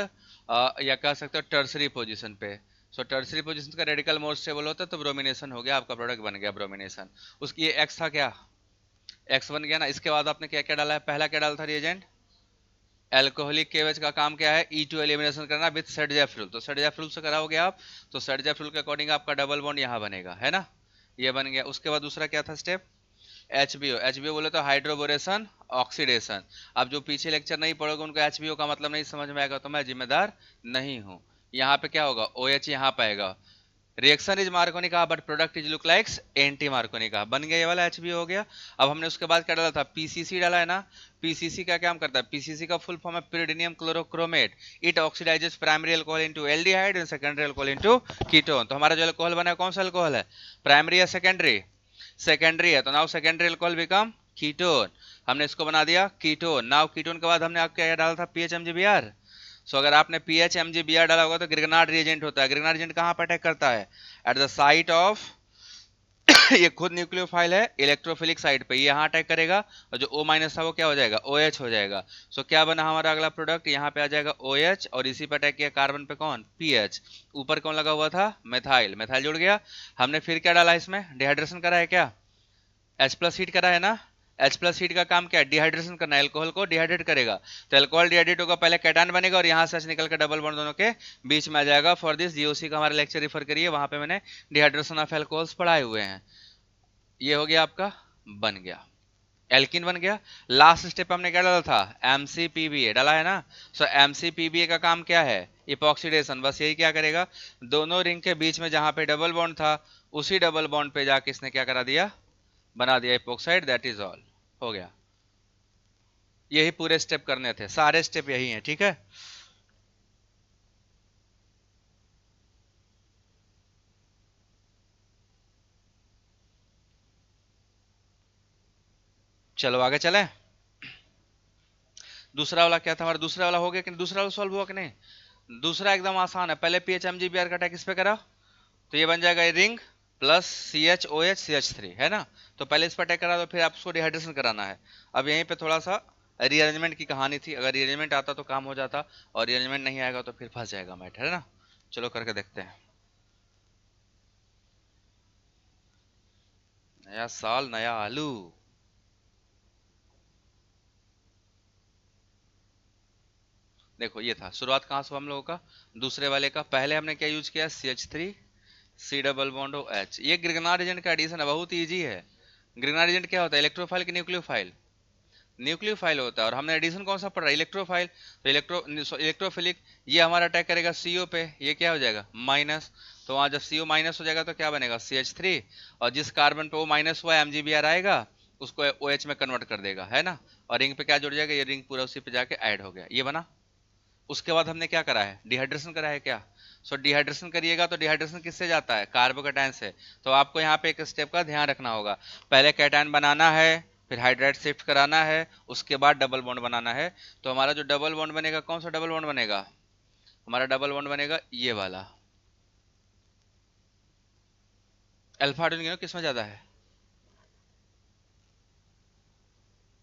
या कह सकते हो टर्सरी पोजीशन पे। सो टर्सरी पोजीशन का रेडिकल मोर स्टेबल होता है, तो ब्रोमिनेशन हो गया, आपका प्रोडक्ट बन गया ब्रोमिनेशन। उसकी ये एक्स था क्या, एक्स बन गया ना। इसके बाद आपने क्या क्या डाला है, पहला क्या डाला था रिएजेंट, एल्कोहलिक केवेज का काम क्या है? E2 एलिमिनेशन करना विद सेडजेफ्रुल। तो सेडजेफ्रुल से कराओगे आप, तो सेडजेफ्रुल के अकॉर्डिंग आपका डबल बॉन्ड यहाँ बनेगा, है ना, ये बन गया। उसके बाद दूसरा क्या था स्टेप? HBO। HBO बोले तो हाइड्रोबोरेशन ऑक्सीडेशन। अब जो पीछे लेक्चर नहीं पढ़ोगे उनको HBO का मतलब नहीं समझ में आएगा, तो मैं जिम्मेदार नहीं हूँ। यहाँ पे क्या होगा? OH यहाँ पाएगा, reaction is Markovnikov but product is look likes anti Markovnikov, बन गया, ये वाला HBO हो गया। अब हमने उसके बाद क्या डाला था? PCC डाला है ना। PCC का काम करता है? PCC का फुल फॉर्म है pyridinium chlorochromate. It oxidises primary alcohol into aldehyde and secondary alcohol into ketone. तो हमारा जो अल्कोहल बना है कौन सा अल्कोहल है? प्राइमरी या सेकेंडरी? सेकेंडरी है, तो now secondary alcohol become ketone. हमने इसको बना दिया कीटोन। नाउ कीटोन के बाद हमने आपको क्या डाला था? PHMgBr। सो अगर आपने PHMgBr डाला होगा तो ग्रिगनार्ड रिएजेंट होता है। ग्रिगनार्ड रिएजेंट कहाँ पर अटैक करता है? एट द साइट ऑफ ये खुद न्यूक्लियोफाइल है, इलेक्ट्रोफिलिक साइड पे, ये यहाँ अटैक करेगा, और जो O माइनस था वो क्या हो जाएगा? OH हो जाएगा। सो क्या बना हमारा अगला प्रोडक्ट? यहाँ पे आ जाएगा OH, और इसी पे अटैक किया कार्बन पे कौन? PH। ऊपर कौन लगा हुआ था? मेथाइल। मेथाइल जुड़ गया। हमने फिर क्या डाला इसमें? डिहाइड्रेशन करा है क्या? H प्लस हीट करा है ना। H प्लस हीट का काम क्या है? डिहाइड्रेशन करना है, अल्कोहल को डिहाइड्रेट करेगा। तो अल्कोहल डिहाइड्रेट होगा, पहले कैटायन बनेगा और यहाँ से H निकल कर डबल बॉन्ड दोनों के बीच में आ जाएगा। फॉर दिस GOC का हमारा लेक्चर रिफर करिए, वहां पे मैंने डिहाइड्रेशन ऑफ एल्कोहल्स पढ़ाए हुए हैं। ये हो गया आपका, बन गया, एल्किन बन गया। लास्ट स्टेप हमने क्या डाला था? MCPBA डाला है ना। सो MCPBA का काम क्या है? इपॉक्सीडेशन। बस यही क्या करेगा? दोनों रिंग के बीच में जहां पे डबल बॉन्ड था, उसी डबल बॉन्ड पे जाके इसने क्या करा दिया? बना दिया इपोक्साइड। दैट इज ऑल, हो गया। यही पूरे स्टेप करने थे, सारे स्टेप यही हैं, ठीक है। चलो आगे चलें। दूसरा वाला क्या था हमारा? दूसरा वाला हो गया कि दूसरा वाला सॉल्व हुआ कि नहीं? दूसरा एकदम आसान है। पहले PHMgBr का अटैक इस पे करा, तो ये बन जाएगा रिंग प्लस CHOH CH3, है ना। तो पहले इस पर अटैक करा, तो फिर आपको डिहाइड्रेशन कराना है। अब यहीं पे थोड़ा सा रीअरेंजमेंट की कहानी थी। अगर रीअरेंजमेंट आता तो काम हो जाता, और रीअरेंजमेंट नहीं आएगा तो फिर फंस जाएगा मैटर, है ना। चलो करके देखते हैं। नया साल नया आलू। देखो ये था शुरुआत कहाँ से हुआ हम लोगों का? दूसरे वाले का। पहले हमने क्या यूज किया? CH3 C double bond OH। ये ग्रिग्नार्ड एजेंट का एडिशन है, बहुत इजी है। ग्रिग्नार्ड एजेंट क्या होता है? इलेक्ट्रोफाइल की न्यूक्लियोफाइल? न्यूक्लियोफाइल होता है। और हमने एडिशन कौन सा पढ़ा? इलेक्ट्रोफाइल। तो इलेक्ट्रोफिलिक। ये हमारा अटैक करेगा CO पे, ये क्या हो जाएगा? माइनस। तो वहां जब CO माइनस हो जाएगा तो क्या बनेगा? CH3। और जिस कार्बन पे वो माइनस हुआ है MgBr आएगा, उसको OH में कन्वर्ट कर देगा, है ना। और रिंग पे क्या जुड़ जाएगा? ये रिंग पूरा उसी पे जाके ऐड हो गया, ये बना। उसके बाद हमने क्या करा है? डिहाइड्रेशन करा है क्या? सो डिहाइड्रेशन करिएगा तो डिहाइड्रेशन किससे जाता है? कार्बोकेटायन से। तो आपको यहाँ पे एक स्टेप का ध्यान रखना होगा। पहले कैटायन बनाना है, फिर हाइड्राइड शिफ्ट कराना है, उसके बाद डबल बॉन्ड बनाना है। तो हमारा जो डबल बॉन्ड बनेगा, कौन सा डबल बॉन्ड बनेगा? हमारा डबल बॉन्ड बनेगा ये वाला। अल्फा हाइड्रोजन किसमें ज्यादा है?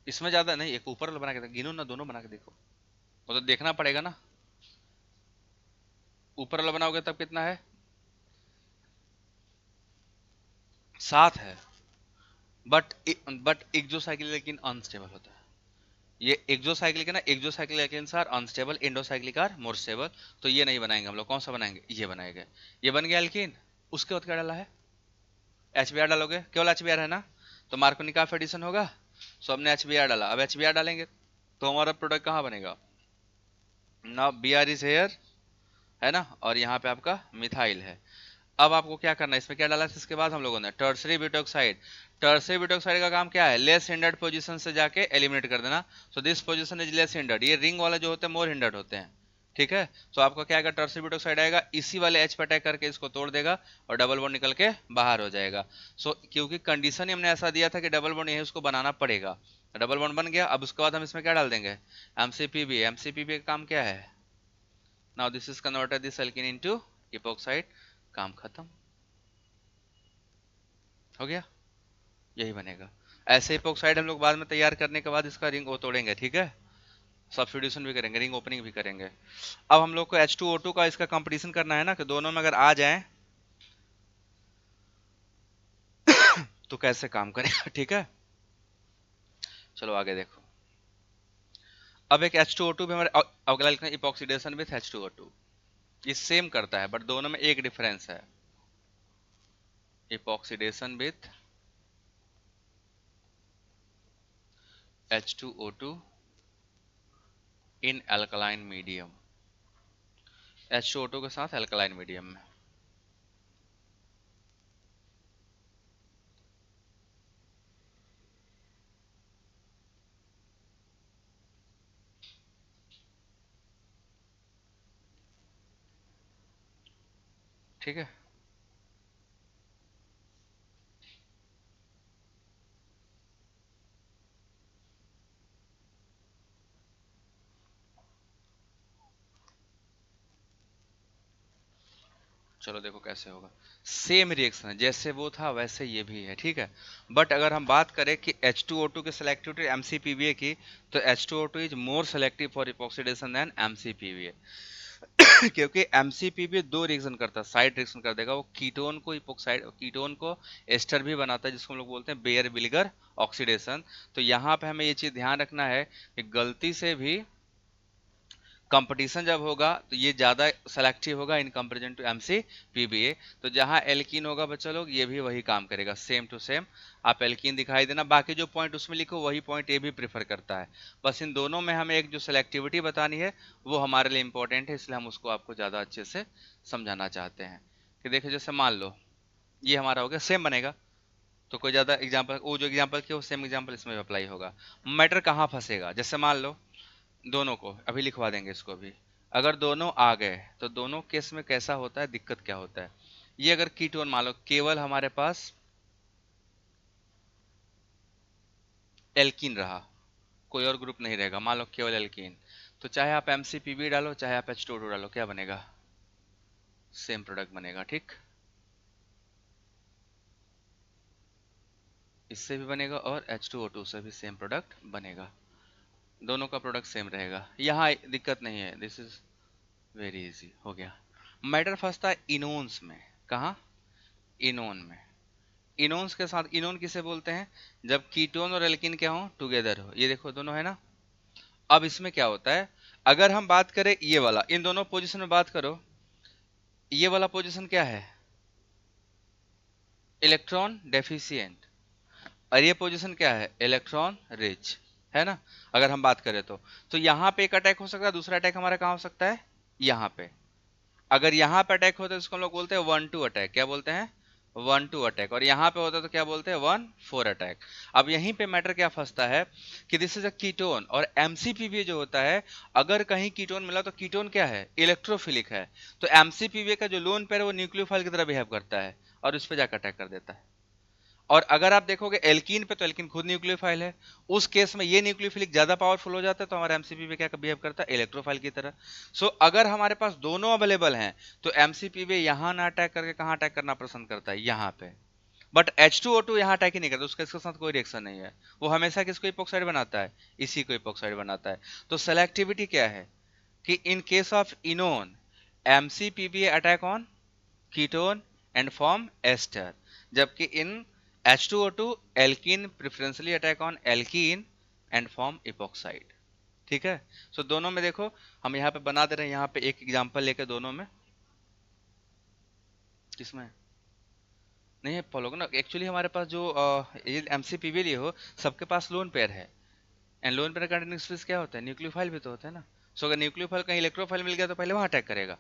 इसमें ज्यादा नहीं, एक ऊपर वाला बना के गिनो ना, दोनों बना के देखो। वो तो देखना पड़ेगा ना। ऊपर वाला बनाओगे तब कितना है? 7 है। बट बट एक्सोसाइक्लिक लेकिन अनस्टेबल होता है। ये एक्सोसाइक्लिक है ना, exocyclic alkenes are unstable, endocyclic are more stable. तो ये नहीं बनाएंगे हम लोग। कौन सा बनाएंगे? ये बनाएंगे। ये बन गया एल्कीन। उसके बाद क्या डाला है? HBr डालोगे, केवल HBr है ना। तो मार्कोनिक ऑफ एडिशन होगा। सो हमने HBr डाला, अब HBr डालेंगे तो हमारा प्रोडक्ट कहाँ बनेगा? ना Br इज हेयर, है ना, और यहाँ पे आपका मिथाइल है। अब आपको क्या करना है? इसमें क्या डाला था इसके बाद हम लोगों ने? Tertiary butoxide. टर्सरी ब्यूटोक्साइड का काम क्या है? लेस हिंडर्ड पोजीशन से जाके एलिमिनेट कर देना। So this position is less hindered. ये रिंग वाले जो होते हैं मोर हिंडर्ड होते हैं, ठीक है। तो आपका क्या आएगा? टर्सरी ब्यूटोक्साइड आएगा, इसी वाले H पे अटैक करके इसको तोड़ देगा, और डबल बॉन्ड निकल के बाहर हो जाएगा। सो क्योंकि कंडीशन ही हमने ऐसा दिया था कि डबल बॉन्ड यही उसको बनाना पड़ेगा। डबल बॉन्ड बन गया। अब उसके बाद हम इसमें क्या डाल देंगे? MCPB। MCPB का काम क्या है? Now this is converted this alkene into epoxide. काम खत्म, हो गया। यही बनेगा। ऐसे इपोक्साइड हम लोग बाद में तैयार करने के बाद इसका रिंग वो तोड़ेंगे, ठीक है। सब्स्टिट्यूशन भी करेंगे, रिंग ओपनिंग भी करेंगे। अब हम लोग को H2O2 का इसका कंपटीशन करना है ना, कि दोनों में अगर आ जाए तो कैसे काम करेगा ठीक है। चलो आगे देखो। अब एक H2O2 भी हमारे अगला लिखना इपॉक्सीडेशन विथ H2O2, ये सेम करता है बट दोनों में एक डिफरेंस है, epoxidation with H2O2 in alkaline medium, H2O2 के साथ अल्कलाइन मीडियम में। ठीक है, चलो देखो कैसे होगा। सेम रिएक्शन है, जैसे वो था वैसे ये भी है, ठीक है। बट अगर हम बात करें कि H2O2 की सेलेक्टिविटी MCPBA की, तो H2O2 is more selective for epoxidation than MCPBA। क्योंकि MCPBA दो रिएक्शन करता है, साइड रिएक्शन कर देगा, वो कीटोन को इपोक्साइड, कीटोन को एस्टर भी बनाता है, जिसको हम लोग बोलते हैं बेयर विलिगर ऑक्सीडेशन। तो यहाँ पे हमें ये चीज ध्यान रखना है कि गलती से भी कंपटीशन जब होगा तो ये ज्यादा सेलेक्टिव होगा इन कंपैरिजन टू MCPBA। तो जहां एल्कीन होगा बच्चा लोग, ये भी वही काम करेगा, सेम टू सेम। आप एल्कीन दिखाई देना, बाकी जो पॉइंट उसमें लिखो वही पॉइंट ये भी प्रेफर करता है। बस इन दोनों में हमें एक जो सेलेक्टिविटी बतानी है वो हमारे लिए इंपॉर्टेंट है, इसलिए हम उसको आपको ज्यादा अच्छे से समझाना चाहते हैं। कि देखो जैसे मान लो ये हमारा हो गया, सेम बनेगा, तो कोई ज्यादा एग्जाम्पल, वो जो एग्जाम्पल किया वो सेम एग्जाम्पल इसमें अप्लाई होगा। मैटर कहाँ फंसेगा, जैसे मान लो दोनों को अभी लिखवा देंगे इसको भी, अगर दोनों आ गए तो दोनों केस में कैसा होता है, दिक्कत क्या होता है। ये अगर कीटोन मान लो केवल हमारे पास एल्कीन रहा, कोई और ग्रुप नहीं रहेगा, मान लो केवल एल्कीन, तो चाहे आप MCPB डालो चाहे आप H2O2 डालो, क्या बनेगा, सेम प्रोडक्ट बनेगा, ठीक। इससे भी बनेगा और H2O2 से भी सेम प्रोडक्ट बनेगा, दोनों का प्रोडक्ट सेम रहेगा, यहाँ दिक्कत नहीं है, दिस इज वेरी इजी, हो गया। मैटर फंसता है इनोन्स में, कहाँ, इनोन में। इनोन्स के साथ, इनोन किसे बोलते हैं, जब कीटोन और एल्कीन क्या हो, टुगेदर हो, ये देखो दोनों है ना। अब इसमें क्या होता है, अगर हम बात करें ये वाला, इन दोनों पोजीशन में बात करो, ये वाला पोजीशन क्या है, इलेक्ट्रॉन डेफिशिएंट, और ये पोजीशन क्या है, इलेक्ट्रॉन रिच, है ना। अगर हम बात करें तो यहाँ पे एक अटैक हो सकता है, दूसरा अटैक हमारा कहाँ हो सकता है, यहाँ पे। अगर यहाँ पे अटैक होता है तो इसको हम लोग बोलते हैं 1-2 अटैक, क्या बोलते हैं, 1-2 अटैक, और यहाँ पे होता है तो क्या बोलते हैं, 1-4 अटैक। अब यहीं पे मैटर क्या फंसता है कि दिस इज अ कीटोन, और MCPBA जो होता है, अगर कहीं कीटोन मिला तो कीटोन क्या है, इलेक्ट्रोफिलिक है, तो MCPBA का जो लोन पेयर है वो न्यूक्लियोफाइल की तरह बिहेव करता है और उस पर जाकर अटैक कर देता है। और अगर आप देखोगे एल्कीन पे, तो एल्कीन खुद न्यूक्लियोफाइल है, उस केस में ये न्यूक्लियोफिलिक ज्यादा पावरफुल हो जाता है, तो हमारा MCPBA क्या बिहेव करता है, इलेक्ट्रोफाइल की तरह। सो अगर हमारे पास दोनों अवेलेबल हैं तो MCPBA यहाँ ना अटैक करके कहाँ अटैक करना पसंद करता है, यहाँ पे। बट H2O2 यहाँ अटैक ही नहीं करता, उसका इसके साथ कोई रिएक्शन नहीं है, वो हमेशा किसको इपोक्साइड बनाता है, इसी को इपोक्साइड बनाता है। तो सेलेक्टिविटी क्या है कि in case of enone, MCPBA attack on ketone and form ester, जबकि in H2O2 alkene preferentially attack on alkene and form epoxide, ठीक है। सो दोनों में देखो हम यहाँ पे बना दे रहे हैं, यहाँ पे एक एग्जांपल लेके दोनों में, किसमें नहीं है फॉलो ना, एक्चुअली हमारे पास जो ये MCPBA लिए हो, सबके पास लोन पेयर है, and lone pair continuous species क्या होता है, न्यूक्लियोफाइल भी तो होता है ना। सो अगर न्यूक्लियोफाइल कहीं इलेक्ट्रोफाइल मिल गया तो पहले वहां अटैक करेगा,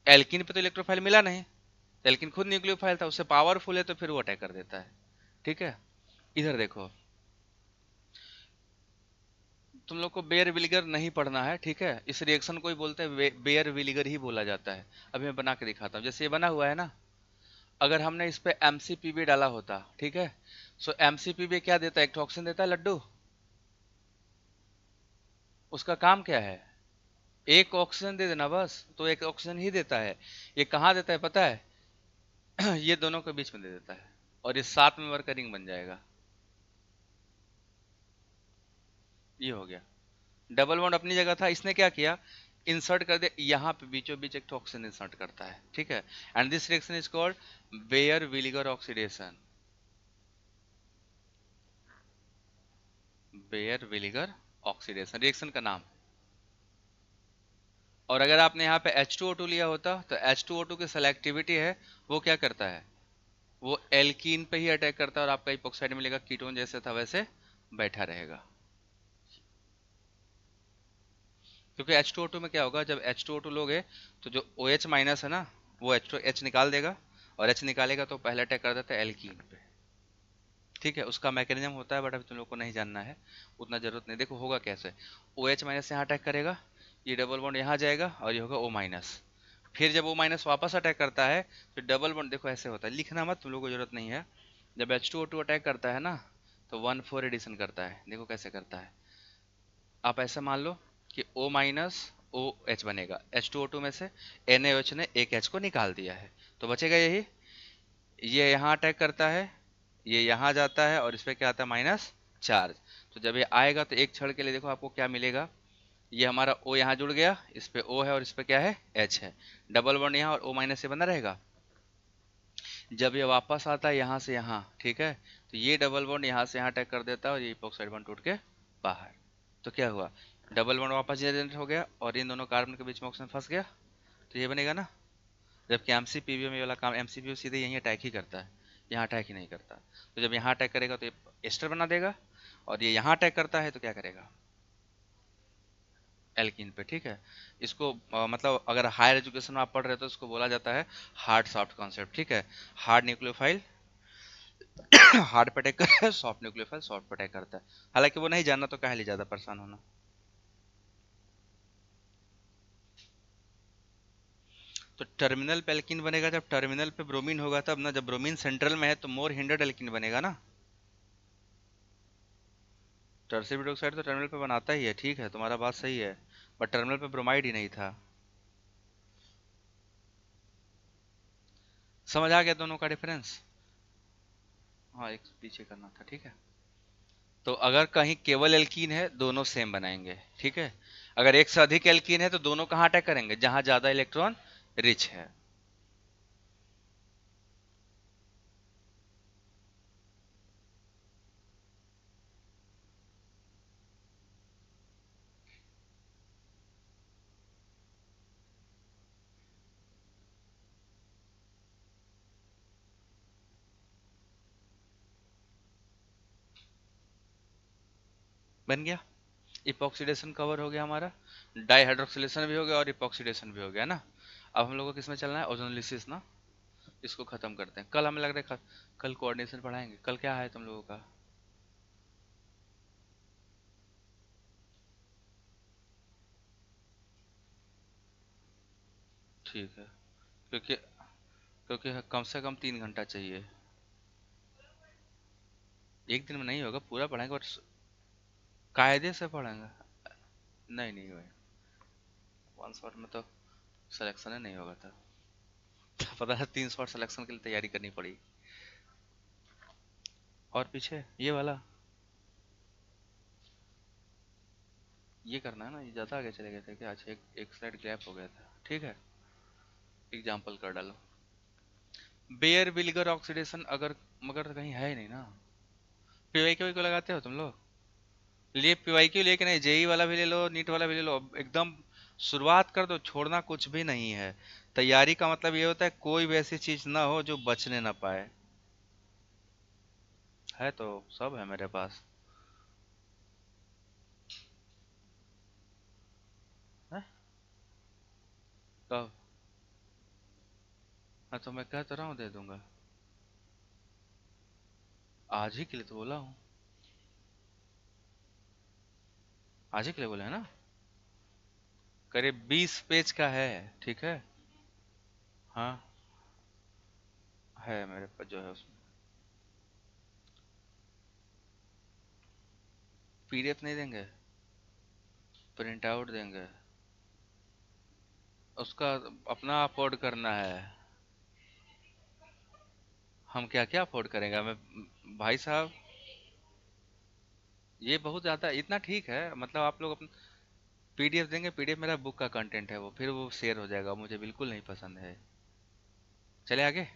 एल्कीन पे तो इलेक्ट्रोफाइल मिला नहीं, लेकिन खुद न्यूक्लियोफाइल था, उससे पावरफुल है तो फिर वो अटैक कर देता है, ठीक है। इधर देखो, तुम लोग को बेयर विलिगर नहीं पढ़ना है, ठीक है, इस रिएक्शन को ही बोलते हैं बेयर विलिगर ही बोला जाता है। अभी मैं बना के दिखाता हूँ, जैसे ये बना हुआ है ना, अगर हमने इस पे MCPBA डाला होता, ठीक है, सो MCPBA क्या देता है, एक टॉक्सिन देता है लड्डू, उसका काम क्या है, एक ऑक्सीजन दे देना बस, तो एक ऑक्सीजन ही देता है। ये कहाँ देता है पता है, ये दोनों के बीच में दे देता है, और ये 7 मेंबर का रिंग बन जाएगा, ये हो गया। डबल बॉन्ड अपनी जगह था, इसने क्या किया, इंसर्ट कर दिया यहाँ पे, बीचों बीच एक टॉक्सिन इंसर्ट करता है, ठीक है। And this reaction is called Baeyer Villiger oxidation, Baeyer Villiger oxidation reaction का नाम। और अगर आपने यहाँ पे H2O2 लिया होता तो H2O2 की सेलेक्टिविटी है, वो क्या करता है, वो एल्कीन पे ही अटैक करता है और आपका इपोक्साइड मिलेगा, कीटोन जैसे था वैसे बैठा रहेगा। क्योंकि H2O2 में क्या होगा, जब H2O2 लोगे तो जो OH माइनस है ना, वो H निकाल देगा, और H निकालेगा तो पहले अटैक कर देता है एल्कीन पे। ठीक है, उसका मैकेनिज्म होता है, बट अभी तुम लोग को नहीं जानना है, उतना जरूरत नहीं। देखो होगा कैसे, OH माइनस यहाँ अटैक करेगा, ये डबल बॉन्ड यहाँ जाएगा और ये होगा O माइनस। फिर जब O माइनस वापस अटैक करता है तो डबल बॉन्ड, देखो ऐसे होता है, लिखना मत, तुम लोग को जरूरत नहीं है। जब H2O2 अटैक करता है ना, तो 1,4 एडिशन करता है। देखो कैसे करता है, आप ऐसा मान लो कि O माइनस ओ एच बनेगा, H2O2 में से NaOH ने एक H को निकाल दिया है, तो बचेगा यही। ये यहाँ अटैक करता है, ये यहाँ जाता है, और इस पे क्या आता है, माइनस चार्ज। तो जब ये आएगा तो एक क्षण के लिए देखो आपको क्या मिलेगा, ये हमारा O यहाँ जुड़ गया, इस पे O है और इस पे क्या है, H है, डबल बॉन्ड यहाँ और O माइनस से बना रहेगा। जब ये वापस आता है यहाँ से यहाँ, ठीक है, तो ये डबल बॉन्ड यहाँ से यहाँ अटैक कर देता है और ये इपॉक्साइड बॉन्ड टूट के बाहर। तो क्या हुआ, डबल बॉन्ड वापस जनरेट हो गया और इन दोनों कार्बन के बीच में ऑक्सीजन फंस गया, तो ये बनेगा ना। जबकि एमसीपीबी में ये वाला काम, एमसीपीबी सीधे यहीं अटैक ही करता है, यहाँ अटैक ही नहीं करता। तो जब यहाँ अटैक करेगा तो ये एस्टर बना देगा, और ये यहाँ अटैक करता है तो क्या करेगा, एल्कीन पे। ठीक है, इसको मतलब अगर हायर एजुकेशन में आप पढ़ रहे हो तो इसको बोला जाता है हार्ड सॉफ्ट कॉन्सेप्ट। ठीक है, हार्ड न्यूक्लियोफाइल हार्ड पे अटैक करता है, सॉफ्ट न्यूक्लियोफाइल सॉफ्ट पे अटैक करता है। हालांकि वो नहीं जानना तो काहे लिए ज्यादा परेशान होना। तो टर्मिनल पे एल्कीन बनेगा जब टर्मिनल पे ब्रोमीन होगा तब ना, जब ब्रोमीन सेंट्रल में है तो मोर हिंड्रेड एल्कीन बनेगा ना। टर्सरी ब्रोमाइड तो टर्मिनल पे बनाता ही है, ठीक है, तुम्हारा बात सही है, बट टर्मिनल पे ब्रोमाइड ही नहीं था। समझ आ गया दोनों का डिफरेंस। हाँ, एक पीछे करना था, ठीक है। तो अगर कहीं केवल एल्कीन है, दोनों सेम बनाएंगे, ठीक है। अगर एक से अधिक एल्कीन है तो दोनों कहाँ अटैक करेंगे, जहां ज्यादा इलेक्ट्रॉन रिच है। बन गया, इपॉक्सीडेशन कवर हो गया हमारा, डाइहाइड्रोक्सिलेशन भी हो गया और इपॉक्सीडेशन भी हो गया ना। अब हम लोग को किस में चलना है, ओजोनोलिसिस ना। इसको खत्म करते हैं, कल हमें लग रहा है कल कोऑर्डिनेशन पढ़ाएंगे। कल क्या है तुम लोगों का, ठीक है, क्योंकि क्योंकि कम से कम 3 घंटा चाहिए। एक दिन में नहीं होगा, पूरा पढ़ाएंगे और कायदे से पढ़ेंगे। नहीं नहीं भाई, 1 शॉट में तो सिलेक्शन ही नहीं होगा था। पता है, 3 शॉट सिलेक्शन के लिए तैयारी करनी पड़ी। और पीछे ये वाला, ये करना है ना, ये ज़्यादा आगे चले गए थे क्या, अच्छा एक स्लाइड गैप हो गया था, ठीक है। एग्जाम्पल कर डालो, बेयर विलिगर ऑक्सीडेशन, अगर मगर तो कहीं है ही नहीं ना। पीवाई क्यू को लगाते हो तुम लोग, लिए पीवाई क्यू लेके नहीं, जेई वाला भी ले लो, नीट वाला भी ले लो, एकदम शुरुआत कर दो, छोड़ना कुछ भी नहीं है। तैयारी का मतलब ये होता है कोई भी ऐसी चीज ना हो जो बचने ना पाए। है तो, सब है मेरे पास। है, कब, हाँ तो मैं कह तो रहा हूँ दे दूंगा। आज ही के लिए तो बोला हूँ, आज ही के लिए बोला है ना। करीब 20 पेज का है, ठीक है। हाँ, है मेरे पास जो है उसमें। पीडीएफ नहीं देंगे, प्रिंट आउट देंगे, उसका अपना अफोर्ड करना है। हम क्या क्या अफोर्ड करेंगे हमें भाई साहब, ये बहुत ज़्यादा, इतना ठीक है, मतलब आप लोग अपना पीडीएफ देंगे, पीडीएफ मेरा बुक का कंटेंट है, वो फिर वो शेयर हो जाएगा, मुझे बिल्कुल नहीं पसंद है। चले आगे,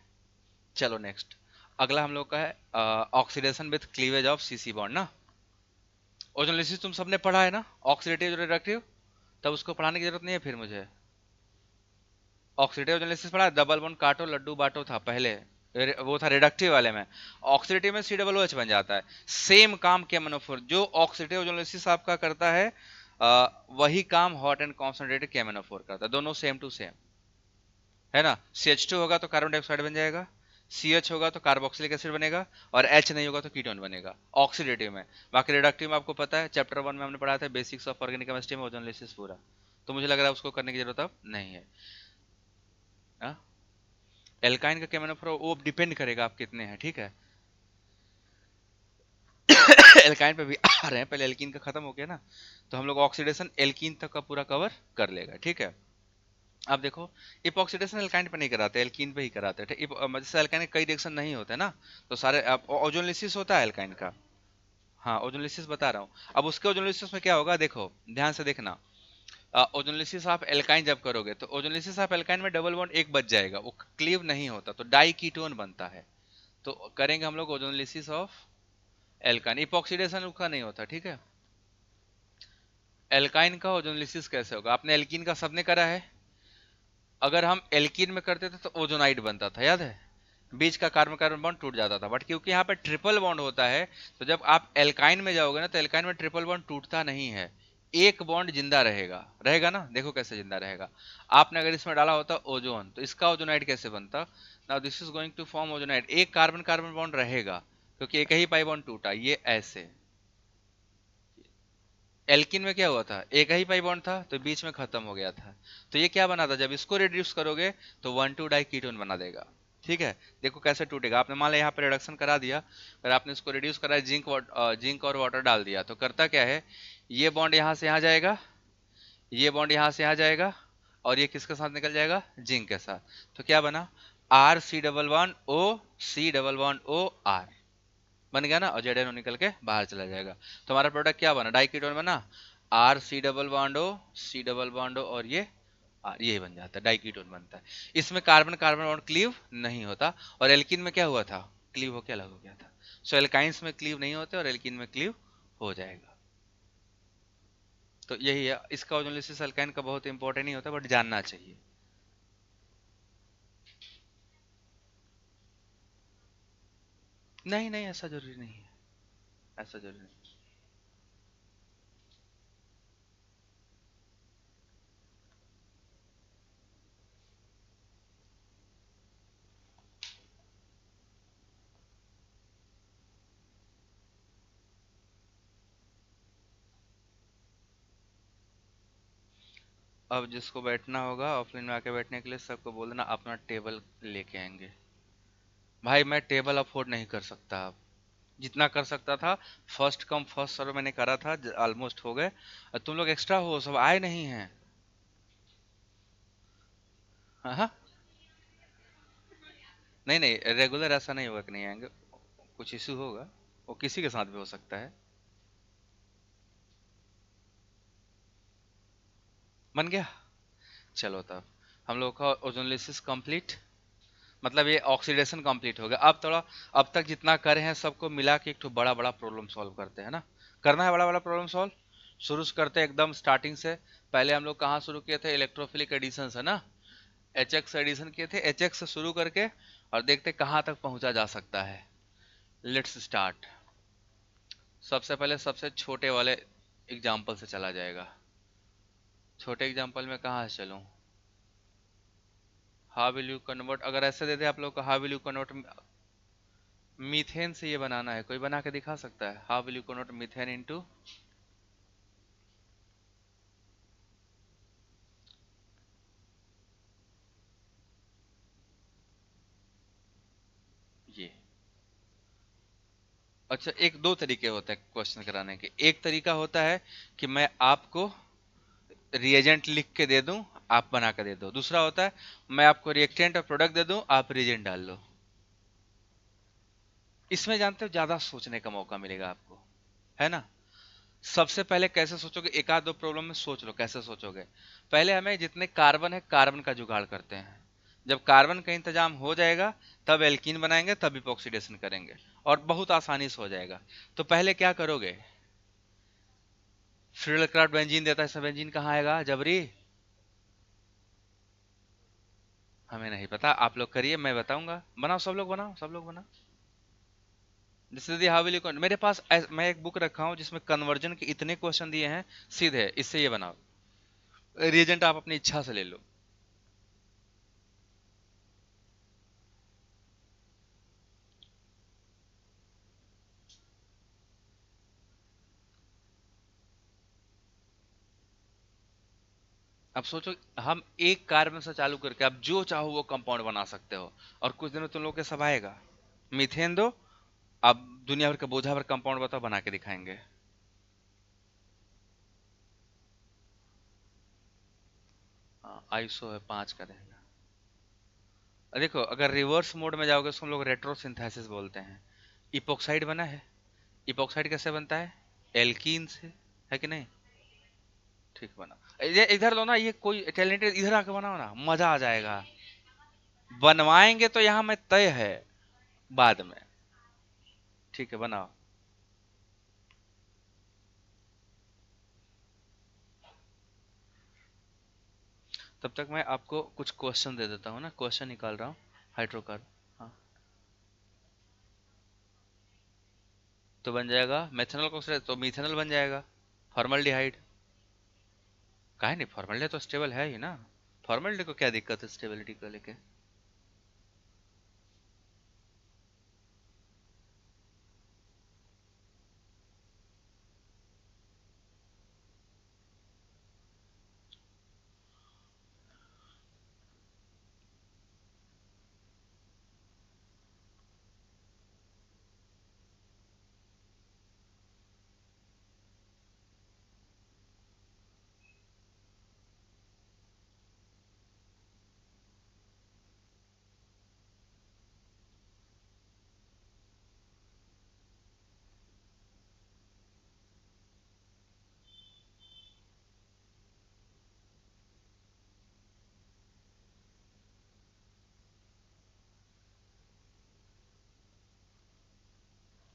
चलो नेक्स्ट। अगला हम लोग का है oxidation with cleavage of CC bond ना। ओजोनलिसिस तुम सबने पढ़ा है ना, ऑक्सीडेटिव रिडक्टिव, तब उसको पढ़ाने की जरूरत नहीं है फिर मुझे। ऑक्सीडेटिव एनालिसिस पढ़ा, डबल बॉन्ड काटो लड्डू बांटो था पहले, वो था रिडक्टिव वाले में। ऑक्सीडेटिव में COOH बन जाता है। सेम काम KMnO4, जो ऑक्सीडेटिव एनालिसिस आपका करता है वही काम हॉट एंड कॉन्सेंट्रेटेड KMnO4 करता है, दोनों सेम टू सेम है ना। CH2 होगा तो कार्बन डाइऑक्साइड बन जाएगा, CH होगा तो कार्बोक्सिलिक एसिड बनेगा, और H नहीं होगा तो कीटोन बनेगा ऑक्सीडेटिव में। बाकी रिडक्टिव में आपको पता है, चैप्टर 1 में हमने पढ़ा था बेसिक्स ऑफ ऑर्गेनिक केमिस्ट्री में ओजोन एनालिसिस पूरा, तो मुझे लग रहा है उसको करने की जरूरत अब नहीं है। एल्काइन का केमनोफोर वो डिपेंड करेगा आप कितने हैं, ठीक है। एल्काइन पे भी आ रहे हैं, पहले एल्कीन का खत्म हो गया ना, तो हम लोग ऑक्सीडेशन एल्कीन तक का पूरा कवर कर लेगा, ठीक है। अब देखो, इपॉक्सीडेशन एल्काइन पे नहीं कराते, एल्कीन पे ही कराते हैं, जैसे एल्काइन के कई रिएक्शन नहीं होते ना, तो सारे ओजोनलिसिस होता है एल्काइन का। हाँ, ओजोनलिसिस बता रहा हूँ। अब उसके ओजोनलिसिस में क्या होगा, देखो ध्यान से देखना। ओजोनलिसिस ऑफ एल्काइन जब करोगे तो ओजोनलिसिस ऑफ एल्काइन में डबल बॉन्ड एक बच जाएगा, वो क्लीव नहीं होता, तो डाई कीटोन बनता है। तो करेंगे हम लोग ओजोनलिसिस ऑफ एल्काइन, इपॉक्सीडेशन का नहीं होता, ठीक है। एल्काइन का ओजोनलिसिस कैसे होगा, आपने एल्कीन का सबने करा है। अगर हम एल्कीन में करते थे तो ओजोनाइड बनता था, याद है, बीच का कार्बन कार्बन बॉन्ड टूट जाता था। बट क्योंकि यहाँ पे ट्रिपल बॉन्ड होता है, तो जब आप एल्काइन में जाओगे ना, तो एल्काइन में ट्रिपल बॉन्ड टूटता नहीं है, एक बॉन्ड जिंदा रहेगा, रहेगा ना, देखो कैसे जिंदा रहेगा। आपने अगर इसमें डाला होता ओजोन, तो इसका ओजोनाइड कैसे बनता। Now this is going to form ozonide, एक कार्बन कार्बन बॉन्ड रहेगा, क्योंकि एक ही पाई बॉन्ड टूटा, ये ऐसे। एल्किन में क्या हुआ था, एक ही पाई बॉन्ड था तो बीच में खत्म हो गया था। तो ये क्या बना था, जब इसको रिड्यूस करोगे तो 1,2 डाई कीटोन बना देगा, ठीक है। देखो कैसे टूटेगा, आपने मान लिया यहाँ पे रिडक्शन करा दिया, अगर आपने इसको रिड्यूस करा, जिंक और वाटर डाल दिया, तो करता क्या है, ये बॉन्ड यहाँ से यहाँ जाएगा, ये बॉन्ड यहाँ से यहाँ जाएगा, और ये किसके साथ निकल जाएगा, जिंक के साथ। तो क्या बना, RC11O, C11O R बन गया ना, और जेड निकल के बाहर चला जाएगा। तो हमारा प्रोडक्ट क्या बना, डाई कीटोन बना, RC डबल बॉन्ड O और ये आर, ये बन जाता है, डाई कीटोन बनता है। इसमें कार्बन कार्बन बॉन्ड क्लीव नहीं होता, और एल्कीन में क्या हुआ था, क्लीव होकर अलग हो गया था। सो एल्काइंस में क्लीव नहीं होते और एल्कीन में क्लीव हो जाएगा। तो यही है, इसका ओजोनलिसिस एल्काइन का बहुत इंपॉर्टेंट नहीं होता, बट जानना चाहिए। नहीं नहीं, ऐसा जरूरी नहीं है, ऐसा जरूरी नहीं। अब जिसको बैठना होगा ऑफलाइन में आके बैठने के लिए, सबको बोल देना अपना टेबल लेके आएंगे। भाई मैं टेबल अफोर्ड नहीं कर सकता अब, जितना कर सकता था फर्स्ट कम फर्स्ट सर्व मैंने करा था, ऑलमोस्ट हो गए, और तुम लोग एक्स्ट्रा हो, सब आए नहीं हैं। हाँ हाँ। नहीं नहीं, रेगुलर ऐसा नहीं होगा कि नहीं आएंगे, कुछ इशू होगा, वो किसी के साथ भी हो सकता है। बन गया, चलो तब हम लोग का ओजोनलिसिस कंप्लीट, मतलब ये ऑक्सीडेशन कंप्लीट हो गया। अब थोड़ा, अब तक जितना करे हैं सबको मिला के एक तो बड़ा बड़ा प्रॉब्लम सॉल्व करते हैं ना, करना है बड़ा बड़ा प्रॉब्लम सॉल्व। शुरू से करते हैं एकदम स्टार्टिंग से। पहले हम लोग कहाँ शुरू किए थे, इलेक्ट्रोफिलिक एडिशन है ना, HX एडिशन किए थे, HX से शुरू करके और देखते कहाँ तक पहुंचा जा सकता है। Let's start. सबसे पहले सबसे छोटे वाले एग्जाम्पल से चला जाएगा। छोटे एग्जाम्पल में कहाँ से चलूं, हाउ विल यू कन्वर्ट, अगर ऐसे दे दे आप लोग को, how will you convert methane से, ये बनाना है, कोई बना के दिखा सकता है, how will you convert methane into, ये। अच्छा, एक दो तरीके होते हैं क्वेश्चन कराने के, एक तरीका होता है कि मैं आपको रिएजेंट लिख के दे दूं, आप बना के दे दो। दूसरा होता है मैं आपको रिएक्टेंट और प्रोडक्ट दे दूं, आप रिएजेंट डाल लो। इसमें जानते हो ज्यादा सोचने का मौका मिलेगा आपको, है ना। सबसे पहले कैसे सोचोगे, एक आध दो प्रॉब्लम में सोच लो कैसे सोचोगे। पहले हमें जितने कार्बन है कार्बन का जुगाड़ करते हैं, जब कार्बन का इंतजाम हो जाएगा तब एल्कीन बनाएंगे, तब इपॉक्सीडेशन करेंगे, और बहुत आसानी से हो जाएगा। तो पहले क्या करोगे, फ्रीडल क्राफ्ट बेंजीन देता है, सब बेंजीन कहाँ आएगा, जबरी। हमें नहीं पता, आप लोग करिए, मैं बताऊंगा। बनाओ, सब लोग बनाओ, सब लोग बनाओ। This is the how will you, मेरे पास मैं एक बुक रखा हूँ जिसमें कन्वर्जन के इतने क्वेश्चन दिए हैं, सीधे इससे ये बनाओ। रिएजेंट आप अपनी इच्छा से ले लो। अब सोचो, हम एक कार में से चालू करके आप जो चाहो वो कंपाउंड बना सकते हो, और कुछ दिनों तुम लोग के सब आएगा। मीथेन दो, आप दुनिया भर का बोझा भर कंपाउंड बताओ, बना के दिखाएंगे। हाँ, आईसो है 5 का रहेगा। देखो, अगर रिवर्स मोड में जाओगे उसको हम लोग रेट्रोसिंथेसिस बोलते हैं। इपोक्साइड बना है। इपोक्साइड कैसे बनता है? एल्कीन से, है कि नहीं? ठीक बना। ये इधर लो ना, ये कोई टैलेंटेड इधर आके बनाओ ना, मजा आ जाएगा। बनवाएंगे तो यहाँ मैं तय है, बाद में। ठीक है, बनाओ। तब तक मैं आपको कुछ क्वेश्चन दे देता हूँ ना, क्वेश्चन निकाल रहा हूँ। हाइड्रोकार्बन। हाँ, तो बन जाएगा मेथनॉल को, तो मिथेनॉल बन जाएगा। फॉर्मल्डिहाइड। काहे नहीं, फॉर्मल्डिहाइड तो स्टेबल है ही ना। फॉर्मल्डिहाइड को क्या दिक्कत है स्टेबिलिटी को लेके?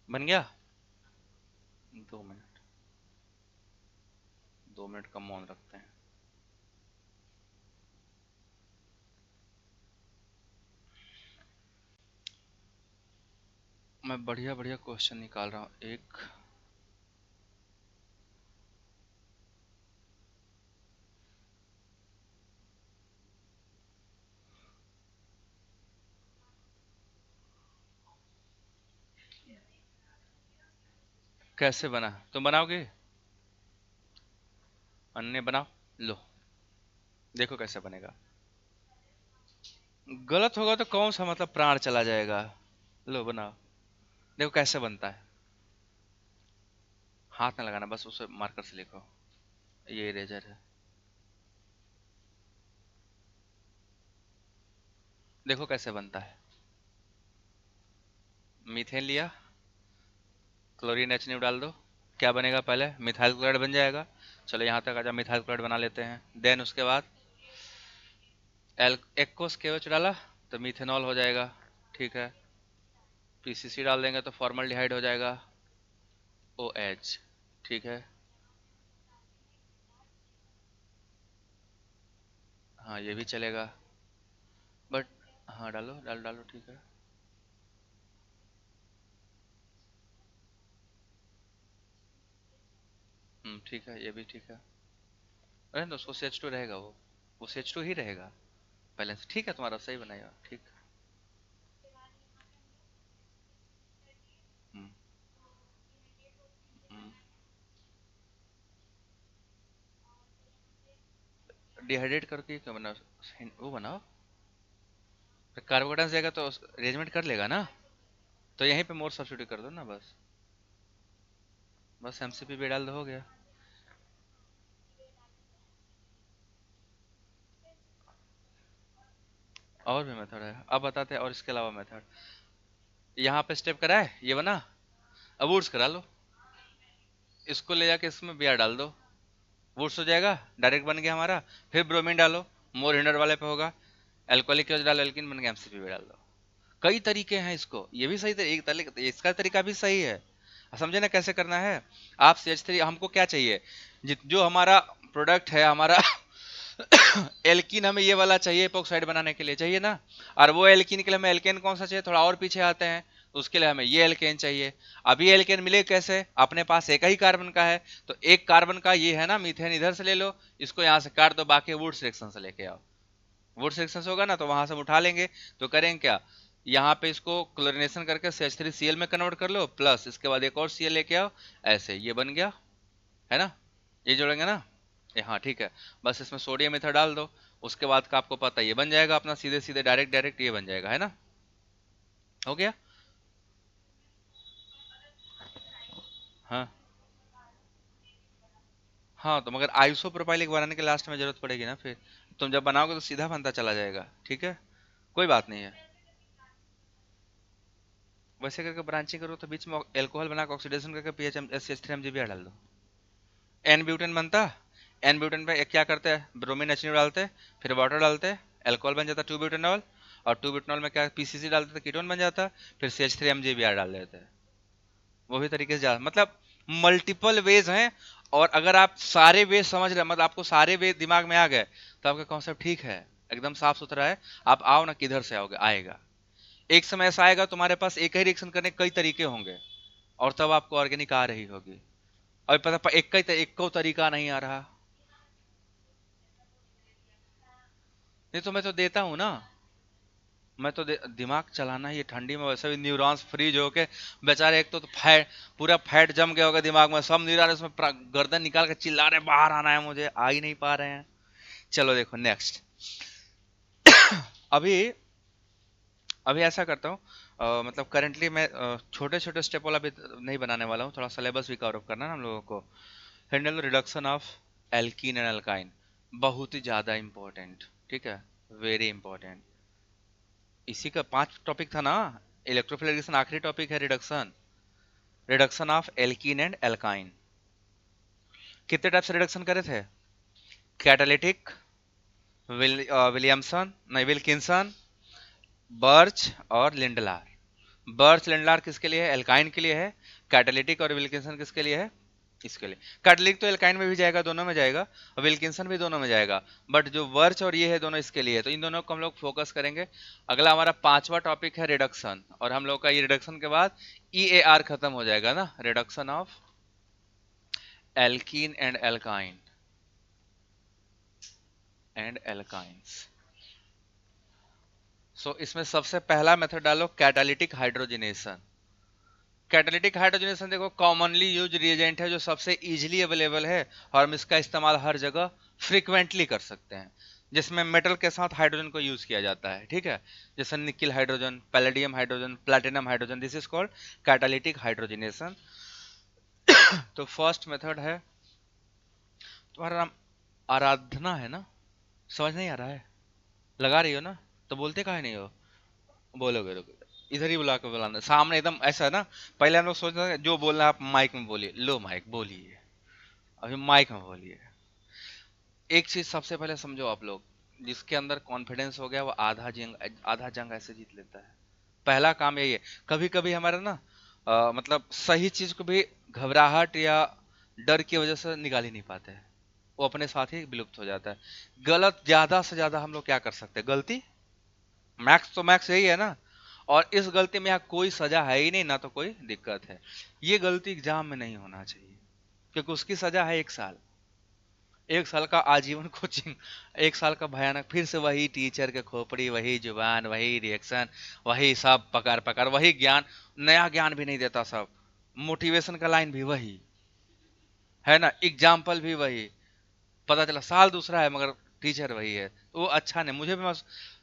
बन गया। 2 मिनट, 2 मिनट का मौन रखते हैं। मैं बढ़िया बढ़िया क्वेश्चन निकाल रहा हूँ एक। कैसे बना, तुम बनाओगे? अन्य बनाओ। लो, देखो कैसे बनेगा। गलत होगा तो कौन सा मतलब प्राण चला जाएगा। लो बनाओ, देखो कैसे बनता है। हाथ में लगाना, बस उसे मार्कर से लिखो। ये इरेजर है। देखो कैसे बनता है। मीथेन लिया, क्लोरीन एच डाल दो। क्या बनेगा? पहले मिथाइल क्लोराइड बन जाएगा। चलो यहाँ तक आजा, मिथाइल क्लोराइड बना लेते हैं। देन उसके बाद एल एक्कोस केओच डाला तो मिथेनॉल हो जाएगा। ठीक है। पीसीसी डाल देंगे तो फॉर्मल्डिहाइड हो जाएगा। O H. ठीक है। हाँ, ये भी चलेगा। बट हाँ, डालो, डाल डालो, ठीक है। ठीक है, ये भी ठीक है। अरे तो उसको CH2 रहेगा, वो CH2 ही रहेगा। बैलेंस ठीक है, तुम्हारा सही बनाएगा, ठीक। हम्म। हम्म। डिहाइड्रेट करके क्या बना? वो बनाओ। कार्बोडेंस जाएगा तो अरेंजमेंट कर लेगा ना। तो यहीं पे मोर सब्सिट्यूट कर दो ना, बस। बस MCP भी डाल दो, हो गया। और भी मेथड है, अब बताते हैं और इसके अलावा मेथड। यहाँ पे स्टेप करा है, ये बना। अब वुड्स करा लो। इसको ले जाके इसमें बियर डाल दो, वुड्स हो जाएगा। डायरेक्ट बन गया हमारा। फिर ब्रोमीन डालो, मोर हिंडर वाले पे होगा। एल्कोहलिक एसिड डालो, एल्किन बन गया, MCP भी डाल दो। कई तरीके हैं इसको, ये भी सही एक तरीका, इसका तरीका भी सही है। समझे ना कैसे करना है? आप CH3, हमको क्या चाहिए? जो हमारा प्रोडक्ट है, हमारा एल्कीन हमें ये वाला चाहिए इपोक्साइड बनाने के लिए, चाहिए ना। और वो एल्कीन के लिए हमें एल्केन कौन सा चाहिए, थोड़ा और पीछे आते हैं, तो उसके लिए हमें ये एल्केन चाहिए। अब ये एल्केन मिले कैसे, अपने पास एक ही कार्बन का है, तो एक कार्बन का ये है ना मीथेन, इधर से ले लो, इसको यहाँ से काट दो, बाकी वुड सेक्शन से लेके आओ। वुड सेक्शन से होगा ना तो वहां से हम उठा लेंगे। तो करेंगे क्या, यहाँ पे इसको क्लोरीनेशन करके CH3Cl में कन्वर्ट कर लो, प्लस इसके बाद एक और Cl लेके आओ, ऐसे ये बन गया, है ना। ये जोड़ेंगे ना, ये हाँ ठीक है। बस इसमें सोडियम इथर डाल दो, उसके बाद का आपको पता है ये बन जाएगा अपना, सीधे सीधे डायरेक्ट डायरेक्ट ये बन जाएगा, है ना। हो गया। हाँ हाँ, तो मगर आइसोप्रोपाइलिक बनाने के लास्ट में जरूरत पड़ेगी ना फिर, तुम जब बनाओगे तो सीधा बनता चला जाएगा, ठीक है, कोई बात नहीं है। वैसे करके ब्रांचिंग करो तो बीच में एल्कोहल बना के ऑक्सीडेशन करके पीएच SH3 MgBr डाल दो, एन ब्यूटेन बनता। एन ब्यूटेन पे क्या करते हैं, ब्रोमीन HNO डालते, फिर वाटर डालते, अल्कोहल बन जाता 2 ब्यूटेनॉल, और 2 ब्यूटेनॉल में क्या पीसीसी डालते तो कीटोन बन जाता, फिर CH3 MgBr डाल देते। वो भी तरीके से जा मतलब मल्टीपल वेज हैं। और अगर आप सारे वेज समझ रहे, मतलब आपको सारे वेज दिमाग में आ गए, तो आपका कॉन्सेप्ट ठीक है, एकदम साफ सुथरा है। आप आओ ना, किधर से आओगे, आएगा एक समय ऐसा आएगा तुम्हारे पास एक ही रिएक्शन करने के कई तरीके होंगे, और तब आपको ऑर्गेनिक आ रही होगी। अभी पता एक को तरीका नहीं आ रहा। नहीं तो मैं तो देता हूँ ना, मैं तो दिमाग चलाना ही है, ठंडी में वैसे भी न्यूरॉन्स फ्रीज होके बेचारे, एक तो फैट, पूरा फैट जम गया होगा दिमाग में, सब न्यूरॉन उसमें गर्दन निकाल के चिल्ला रहे बाहर आना है मुझे, आ ही नहीं पा रहे हैं। चलो देखो नेक्स्ट। अभी अभी ऐसा करता हूँ, मतलब करंटली मैं छोटे छोटे स्टेप वाला भी नहीं बनाने वाला हूँ, थोड़ा सिलेबस भी कवर अप करना है ना हम लोगों को। Handle reduction of alkene and alkyne, बहुत ही ज्यादा इंपॉर्टेंट, ठीक है, वेरी इंपॉर्टेंट। इसी का 5 टॉपिक था ना, इलेक्ट्रोफिलिक आखिरी टॉपिक है reduction, reduction of alkene and alkyne. कितने टाइप से रिडक्शन करे थे, कैटालिटिक, विलियमसन नहीं विल्किंसन, बर्च और लिंडलार। बर्च लिंडलार किसके लिए है, एल्काइन के लिए है। कैटालिटिक और विल्किंसन किसके लिए है, इसके लिए। कैटलिक तो एल्काइन में भी जाएगा, दोनों में जाएगा, और विल्किंसन भी दोनों में जाएगा, बट जो वर्च और ये है दोनों इसके लिए है, तो इन दोनों को हम लोग फोकस करेंगे। अगला हमारा 5वां टॉपिक है रिडक्शन, और हम लोग का ये रिडक्शन के बाद EAR खत्म हो जाएगा ना, reduction of alkene and alkynes. So इसमें सबसे पहला मेथड डालो कैटालिटिक हाइड्रोजनेशन। कैटालिटिक हाइड्रोजनेशन देखो कॉमनली यूज रिएजेंट है, जो सबसे इजीली अवेलेबल है, और हम इसका इस्तेमाल हर जगह फ्रिक्वेंटली कर सकते हैं, जिसमें मेटल के साथ हाइड्रोजन को यूज किया जाता है, ठीक है, जैसे nickel hydrogen, palladium hydrogen, platinum hydrogen, this is called catalytic hydrogenation. तो फर्स्ट मेथड है, तुम्हारा नाम आराधना है ना, समझ नहीं आ रहा है, लगा रही हो ना, तो बोलते काहे नहीं हो, बोलोगे रुको, इधर ही बुला के बुलाना सामने एकदम, ऐसा है ना। पहले हम लोग सोचते थे जो बोलना है आप माइक में बोलिए, लो माइक बोलिए, अभी माइक में बोलिए। एक चीज सबसे पहले समझो आप लोग, जिसके अंदर कॉन्फिडेंस हो गया वो आधा जंग ऐसे जीत लेता है। पहला काम यही है। कभी कभी हमारा ना मतलब सही चीज को भी घबराहट या डर की वजह से निकाल ही नहीं पाते हैं, वो अपने साथ ही विलुप्त हो जाता है। गलत ज्यादा से ज्यादा हम लोग क्या कर सकते हैं, गलती मैक्स तो मैक्स यही है ना, और इस गलती में यहाँ कोई सजा है ही नहीं, ना तो कोई दिक्कत है। ये गलती एग्जाम में नहीं होना चाहिए, क्योंकि उसकी सजा है 1 साल, 1 साल का आजीवन कोचिंग, 1 साल का भयानक, फिर से वही टीचर के खोपड़ी, वही जुबान, वही रिएक्शन, वही सब पकड़ पकड़, वही ज्ञान, नया ज्ञान भी नहीं देता सब, मोटिवेशन का लाइन भी वही है ना, एग्जाम्पल भी वही, पता चला साल दूसरा है मगर टीचर वही है, तो वो अच्छा नहीं। मुझे भी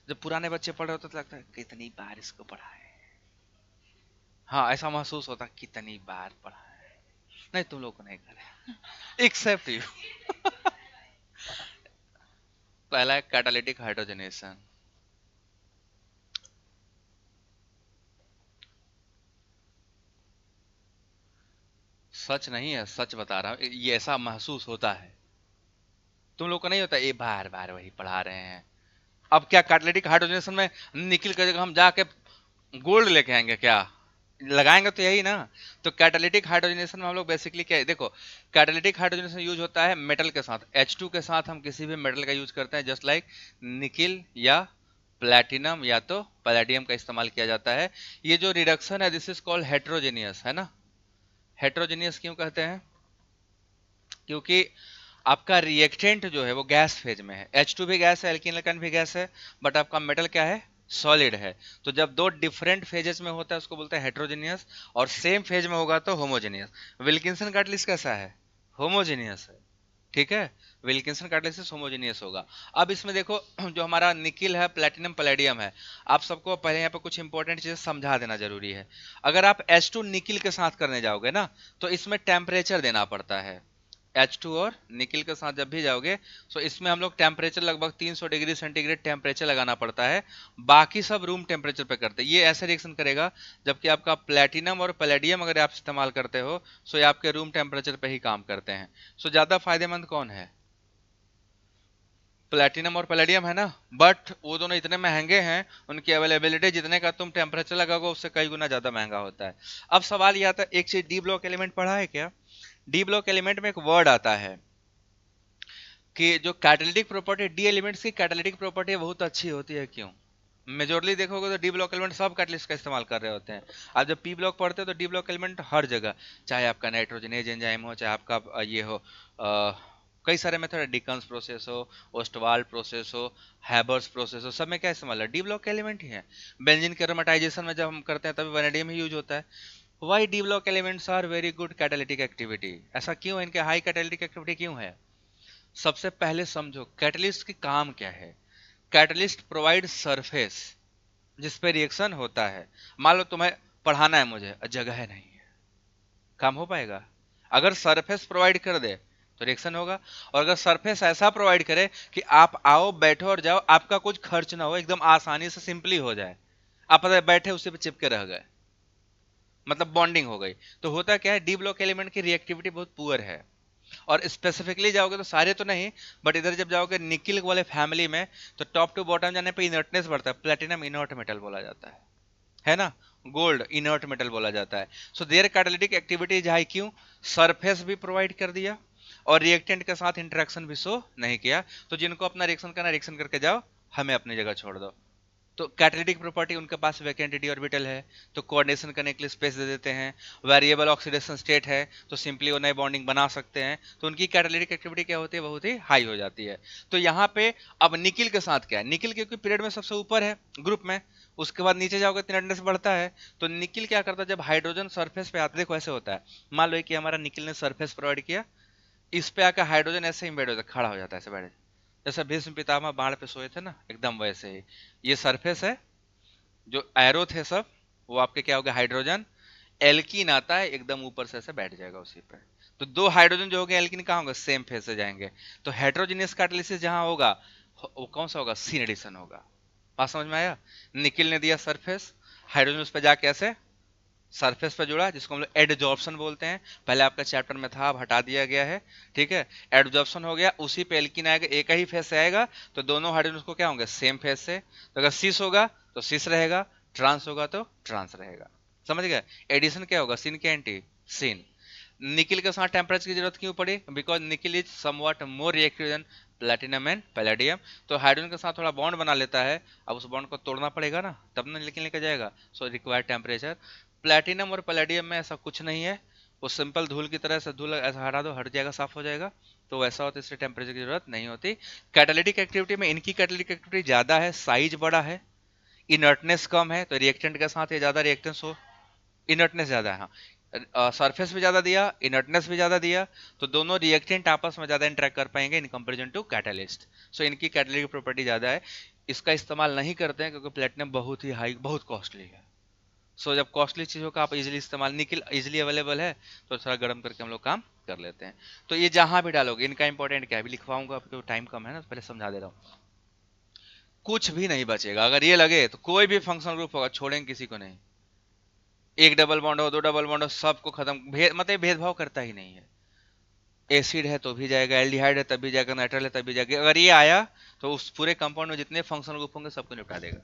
जब पुराने बच्चे पढ़ रहे होते तो लगता है कितनी बार इसको पढ़ा है, हाँ ऐसा महसूस होता कितनी बार पढ़ा है। नहीं तुम लोग को नहीं करे, एक्सेप्ट यू। पहला है कैटालिटिक हाइड्रोजनेशन। सच नहीं है, सच बता रहा हूँ, ये ऐसा महसूस होता है, तुम लोग को नहीं होता, ये बार बार वही पढ़ा रहे हैं। अब क्या कैटालिटिक हाइड्रोजनेशन में निकल कर हम जाके गोल्ड लेके आएंगे क्या, लगाएंगे तो यही ना। तो कैटालिटिक हाइड्रोजनेशन में हम लोग बेसिकली क्या है, देखो कैटालिटिक हाइड्रोजनेशन यूज होता है मेटल के साथ, H2 के साथ हम किसी भी मेटल का यूज करते हैं, जस्ट लाइक निकिल या प्लैटिनम या तो पैलेडियम का इस्तेमाल किया जाता है। ये जो रिडक्शन है दिस इज कॉल्ड हेट्रोजेनियस, है ना। हेट्रोजेनियस क्यों कहते हैं? क्योंकि आपका रिएक्टेंट जो है वो गैस फेज में है, H2 भी गैस है, एल्कीन एल्काइन भी गैस है, बट आपका मेटल क्या है, सॉलिड है। तो जब दो डिफरेंट फेजेस में होता है उसको बोलते हैं हेट्रोजेनियस, और सेम फेज में होगा तो होमोजेनियस। विल्किंसन कैटलिस्ट कैसा है, होमोजेनियस है, ठीक है। विल्किंसन कैटलिस्ट होमोजेनियस होगा। अब इसमें देखो जो हमारा निकिल है, प्लेटिनम, पैलेडियम है, आप सबको पहले यहाँ पे कुछ इंपॉर्टेंट चीजें समझा देना जरूरी है। अगर आप H2 निकिल के साथ करने जाओगे ना तो इसमें टेम्परेचर देना पड़ता है। H2 और निकिल के साथ जब भी जाओगे तो इसमें हम लोग टेम्परेचर लगभग 300 डिग्री सेंटीग्रेड टेम्परेचर लगाना पड़ता है। बाकी सब रूम टेम्परेचर पे करते हैं। ये ऐसे रिएक्शन करेगा, जबकि आपका प्लेटिनम और पैलेडियम अगर आप इस्तेमाल करते हो तो ये आपके रूम टेम्परेचर पे ही काम करते हैं। सो ज्यादा फायदेमंद कौन है, प्लेटिनम और पैलेडियम है ना। बट वो दोनों इतने महंगे हैं, उनकी अवेलेबिलिटी जितने का तुम टेम्परेचर लगाओगे उससे कई गुना ज्यादा महंगा होता है। अब सवाल ये आता है, एक चीज डी ब्लॉक एलिमेंट पढ़ा है क्या? डी ब्लॉक एलिमेंट में एक वर्ड आता है कि जो कैटालिटिक प्रॉपर्टी, डी एलिमेंट्स की कैटालिटिक प्रॉपर्टी बहुत अच्छी होती है। क्यों? मेजोरली देखोगे तो डी ब्लॉक एलिमेंट सब कैटलिस्ट का इस्तेमाल कर रहे होते हैं। आप जब पी ब्लॉक पढ़ते हो तो डी ब्लॉक एलिमेंट हर जगह, चाहे आपका नाइट्रोजनेज एंजाइम हो, चाहे आपका ये हो कई सारे मेथड है, डिकन्स प्रोसेस हो, ओस्टवाल्ड प्रोसेस हो, हैबर्स प्रोसेस हो, सब में क्या इस्तेमाल है, डी ब्लॉक एलिमेंट ही है। बेंजीन के एरोमेटाइजेशन में जब हम करते हैं तभी वैनेडियम ही यूज होता है। Why D block elements are very good catalytic activity, ऐसा क्यों है, इनके हाई कैटालिटिक एक्टिविटी क्यों है? सबसे पहले समझो कैटलिस्ट की काम क्या है। कैटलिस्ट प्रोवाइड सरफेस जिस पे रिएक्शन होता है। मान लो तुम्हें पढ़ाना है, मुझे जगह नहीं है, काम हो पाएगा? अगर सरफेस प्रोवाइड कर दे तो रिएक्शन होगा। और अगर सरफेस ऐसा प्रोवाइड करे कि आप आओ बैठो और जाओ, आपका कुछ खर्च ना हो, एकदम आसानी से सिंपली हो जाए, आप पता है बैठे उसी पे चिपके रह गए, मतलब बॉन्डिंग हो गई। तो होता क्या है, डी ब्लॉक एलिमेंट की रिएक्टिविटी बहुत पुअर है। और स्पेसिफिकली जाओगे तो सारे तो नहीं, बट इधर जब जाओगे निकिल वाले फैमिली में तो टॉप टू बॉटम जाने पे इनर्टनेस बढ़ता है। प्लेटिनम इनर्ट मेटल बोला जाता है ना। गोल्ड इनर्ट मेटल बोला जाता है। So their catalytic activity high, क्यों? सरफेस भी प्रोवाइड कर दिया और रिएक्टेंट के साथ इंटरेक्शन भी शो नहीं किया। तो जिनको अपना रिएक्शन करना रिएक्शन करके जाओ, हमें अपनी जगह छोड़ दो। तो कैटालिटिक प्रॉपर्टी, उनके पास वैकेंट डी ऑर्बिटल है तो कोऑर्डिनेशन करने के लिए स्पेस दे देते हैं। वेरिएबल ऑक्सीडेशन स्टेट है तो सिंपली वो नए बॉन्डिंग बना सकते हैं। तो उनकी कैटालिटिक एक्टिविटी क्या होती है, बहुत ही हाई हो जाती है। तो यहाँ पे अब निकिल के साथ क्या है, निकिल क्योंकि पीरियड में सबसे ऊपर है ग्रुप में, उसके बाद नीचे जाओगे तो अटेंडेंस बढ़ता है। तो निकिल क्या करता है, जब हाइड्रोजन सरफेस पे आता, देखो ऐसे होता है, मान लो कि हमारा निकिल ने सरफेस प्रोवाइड किया, इस पे आकर हाइड्रोजन ऐसे इम्बेड हो जाता है, खड़ा हो जाता है, ऐसे बैठ, जैसे भीष्म पितामह बाढ़ पे सोए थे ना, एकदम वैसे ही। ये सरफेस है, जो एरो थे सब वो आपके क्या हो गया, हाइड्रोजन। एल्कीन आता है एकदम ऊपर से ऐसे बैठ जाएगा उसी पे। तो दो हाइड्रोजन जो हो गए एल्कीन कहाँ होगा, सेम फेज से जाएंगे। तो हेट्रोजीनियस कैटालिसिस जहां होगा वो कौन सा होगा, सीन एडिशन होगा। बात समझ में आया? निकिल ने दिया सरफेस, हाइड्रोजन उस पर जाके ऐसे सरफेस पे जुड़ा, जिसको हम लोग एडजॉर्प्शन बोलते हैं। पहले आपका चैप्टर में था, अब हटा दिया गया है, ठीक है। एडजॉर्प्शन हो गया, उसी पे एल्कीन आएगा, एक ही फेस से आएगा, तो दोनों हाइड्रोजन को क्या होंगे, सेम फेस से। तो अगर सिस होगा तो सिस रहेगा, ट्रांस होगा तो ट्रांस रहेगा। समझ गए? एडिशन क्या होगा, सिन के एंटी सिन। निकिल के साथ टेम्परेचर की जरूरत क्यों पड़ी, because nickel is somewhat more reactive than platinum and palladium. तो हाइड्रोजन के साथ थोड़ा बॉन्ड बना लेता है, अब उस बॉन्ड को तोड़ना पड़ेगा ना, तब ना निकिल लेके जाएगा। So required temperature. प्लेटिनम और पैलेडियम में ऐसा कुछ नहीं है, वो सिंपल धूल की तरह से, धूल ऐसा हटा दो हट जाएगा, साफ हो जाएगा। तो वैसा होता है, इसलिए टेम्परेचर की जरूरत नहीं होती। कैटालिटिक एक्टिविटी में इनकी कैटालिटिक एक्टिविटी ज्यादा है, साइज बड़ा है, इनर्टनेस कम है, तो रिएक्टेंट के साथ ये ज्यादा रिएक्टेंस हो, इनर्टनेस ज्यादा है, हाँ। सरफेस भी ज्यादा दिया, इनर्टनेस भी ज्यादा दिया, तो दोनों रिएक्टेंट आपस में ज्यादा इंटरेक्ट कर पाएंगे इन कंपेरिजन टू कैटलिस्ट। सो इनकी कैटालिटिक प्रॉपर्टी ज्यादा है। इसका इस्तेमाल नहीं करते हैं क्योंकि प्लेटिनम बहुत ही हाई, बहुत कॉस्टली है। सो जब कॉस्टली चीज़ों का आप इजीली इस्तेमाल, निकल इजीली अवेलेबल है तो थोड़ा गर्म करके हम लोग काम कर लेते हैं। तो ये जहां भी डालोगे, इनका इंपॉर्टेंट क्या है, अभी लिखवाऊंगा आपको, टाइम कम है ना तो पहले समझा दे रहा हूँ। कुछ भी नहीं बचेगा, अगर ये लगे तो कोई भी फंक्शनल ग्रुप होगा छोड़ेंगे किसी को नहीं। एक डबल बॉन्ड हो, दो डबल बॉन्ड हो, सबको खत्म, मतलब भेदभाव करता ही नहीं है। एसिड है तो भी जाएगा, एल्डिहाइड है तभी जाएगा, नाइट्रल है तभी जाएगा, अगर ये आया तो उस पूरे कंपाउंड में जितने फंक्शनल ग्रुप होंगे सबको निपटा देगा।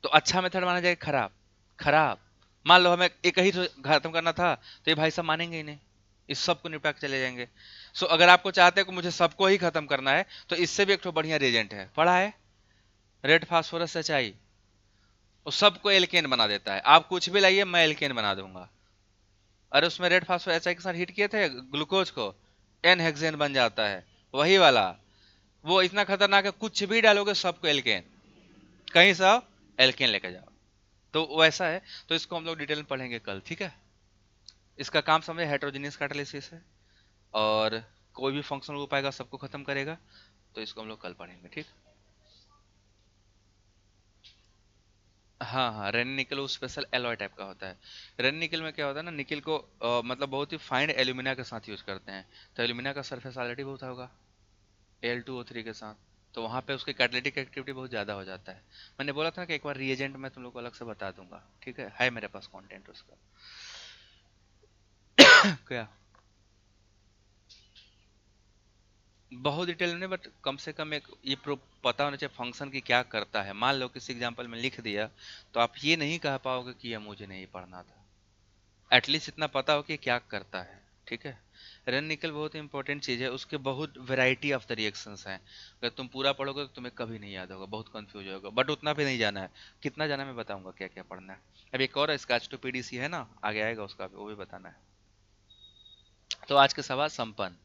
तो अच्छा मेथड माना जाए, खराब? खराब। मान लो हमें एक ही तो खत्म करना था, तो ये भाई साहब मानेंगे ही नहीं, इस सबको निपटा के चले जाएंगे। सो अगर आपको चाहते हैं कि मुझे सबको ही खत्म करना है, तो इससे भी एक तो बढ़िया रिएजेंट है, पढ़ा है, रेड फास्फोरस एचआई, वो सबको एल्केन बना देता है। आप कुछ भी लाइए, मैं एल्केन बना दूंगा। अरे उसमें रेड फास्फोरस एचआई के साथ हिट किए थे ग्लूकोज को, एन हेक्सेन बन जाता है, वही वाला। वो इतना खतरनाक है, कुछ भी डालोगे सबको एल्केन, कहीं से आओ एल्केन लेके जाओ। तो वैसा है। तो इसको हम लोग डिटेल में पढ़ेंगे कल, ठीक है। इसका काम समझे, हेटेरोजेनियस कैटालिसिस है, और कोई भी फंक्शनल ग्रुप आएगा सबको खत्म करेगा। तो इसको हम लोग कल पढ़ेंगे, ठीक। हाँ हाँ, रेन निकल वो स्पेशल एलॉय टाइप का होता है। रेन निकल में क्या होता है ना, निकल को मतलब बहुत ही फाइन एल्यूमिना के साथ यूज करते हैं। तो एल्यूमिना का सरफेस ऑलरेडी बहुत होगा Al2O3 के साथ, तो वहाँ पे उसकी कैटालिटिक एक्टिविटी बहुत ज़्यादा हो जाता है। मैंने बोला था कि एक बार रिएजेंट मैं तुम लोग को अलग से बता दूंगा, ठीक है मेरे पास कंटेंट उसका। क्या, बहुत डिटेल में नहीं, बट कम से कम एक ये पता होना चाहिए फंक्शन की क्या करता है। मान लो किसी एग्जांपल में लिख दिया, तो आप ये नहीं कह पाओगे कि ये मुझे नहीं पढ़ना था। एटलीस्ट इतना पता हो कि क्या करता है, ठीक है। रन निकल बहुत इंपॉर्टेंट चीज़ है, उसके बहुत वैरायटी ऑफ द रिएक्शंस हैं। अगर तुम पूरा पढ़ोगे तो तुम्हें कभी नहीं याद होगा, बहुत कंफ्यूज होगा, बट उतना भी नहीं जाना है। कितना जाना है मैं बताऊंगा क्या क्या पढ़ना है। अब एक और स्कैच टू पीडीसी है ना, आगे आएगा उसका भी, वो भी बताना है। तो आज के सवाल संपन्न।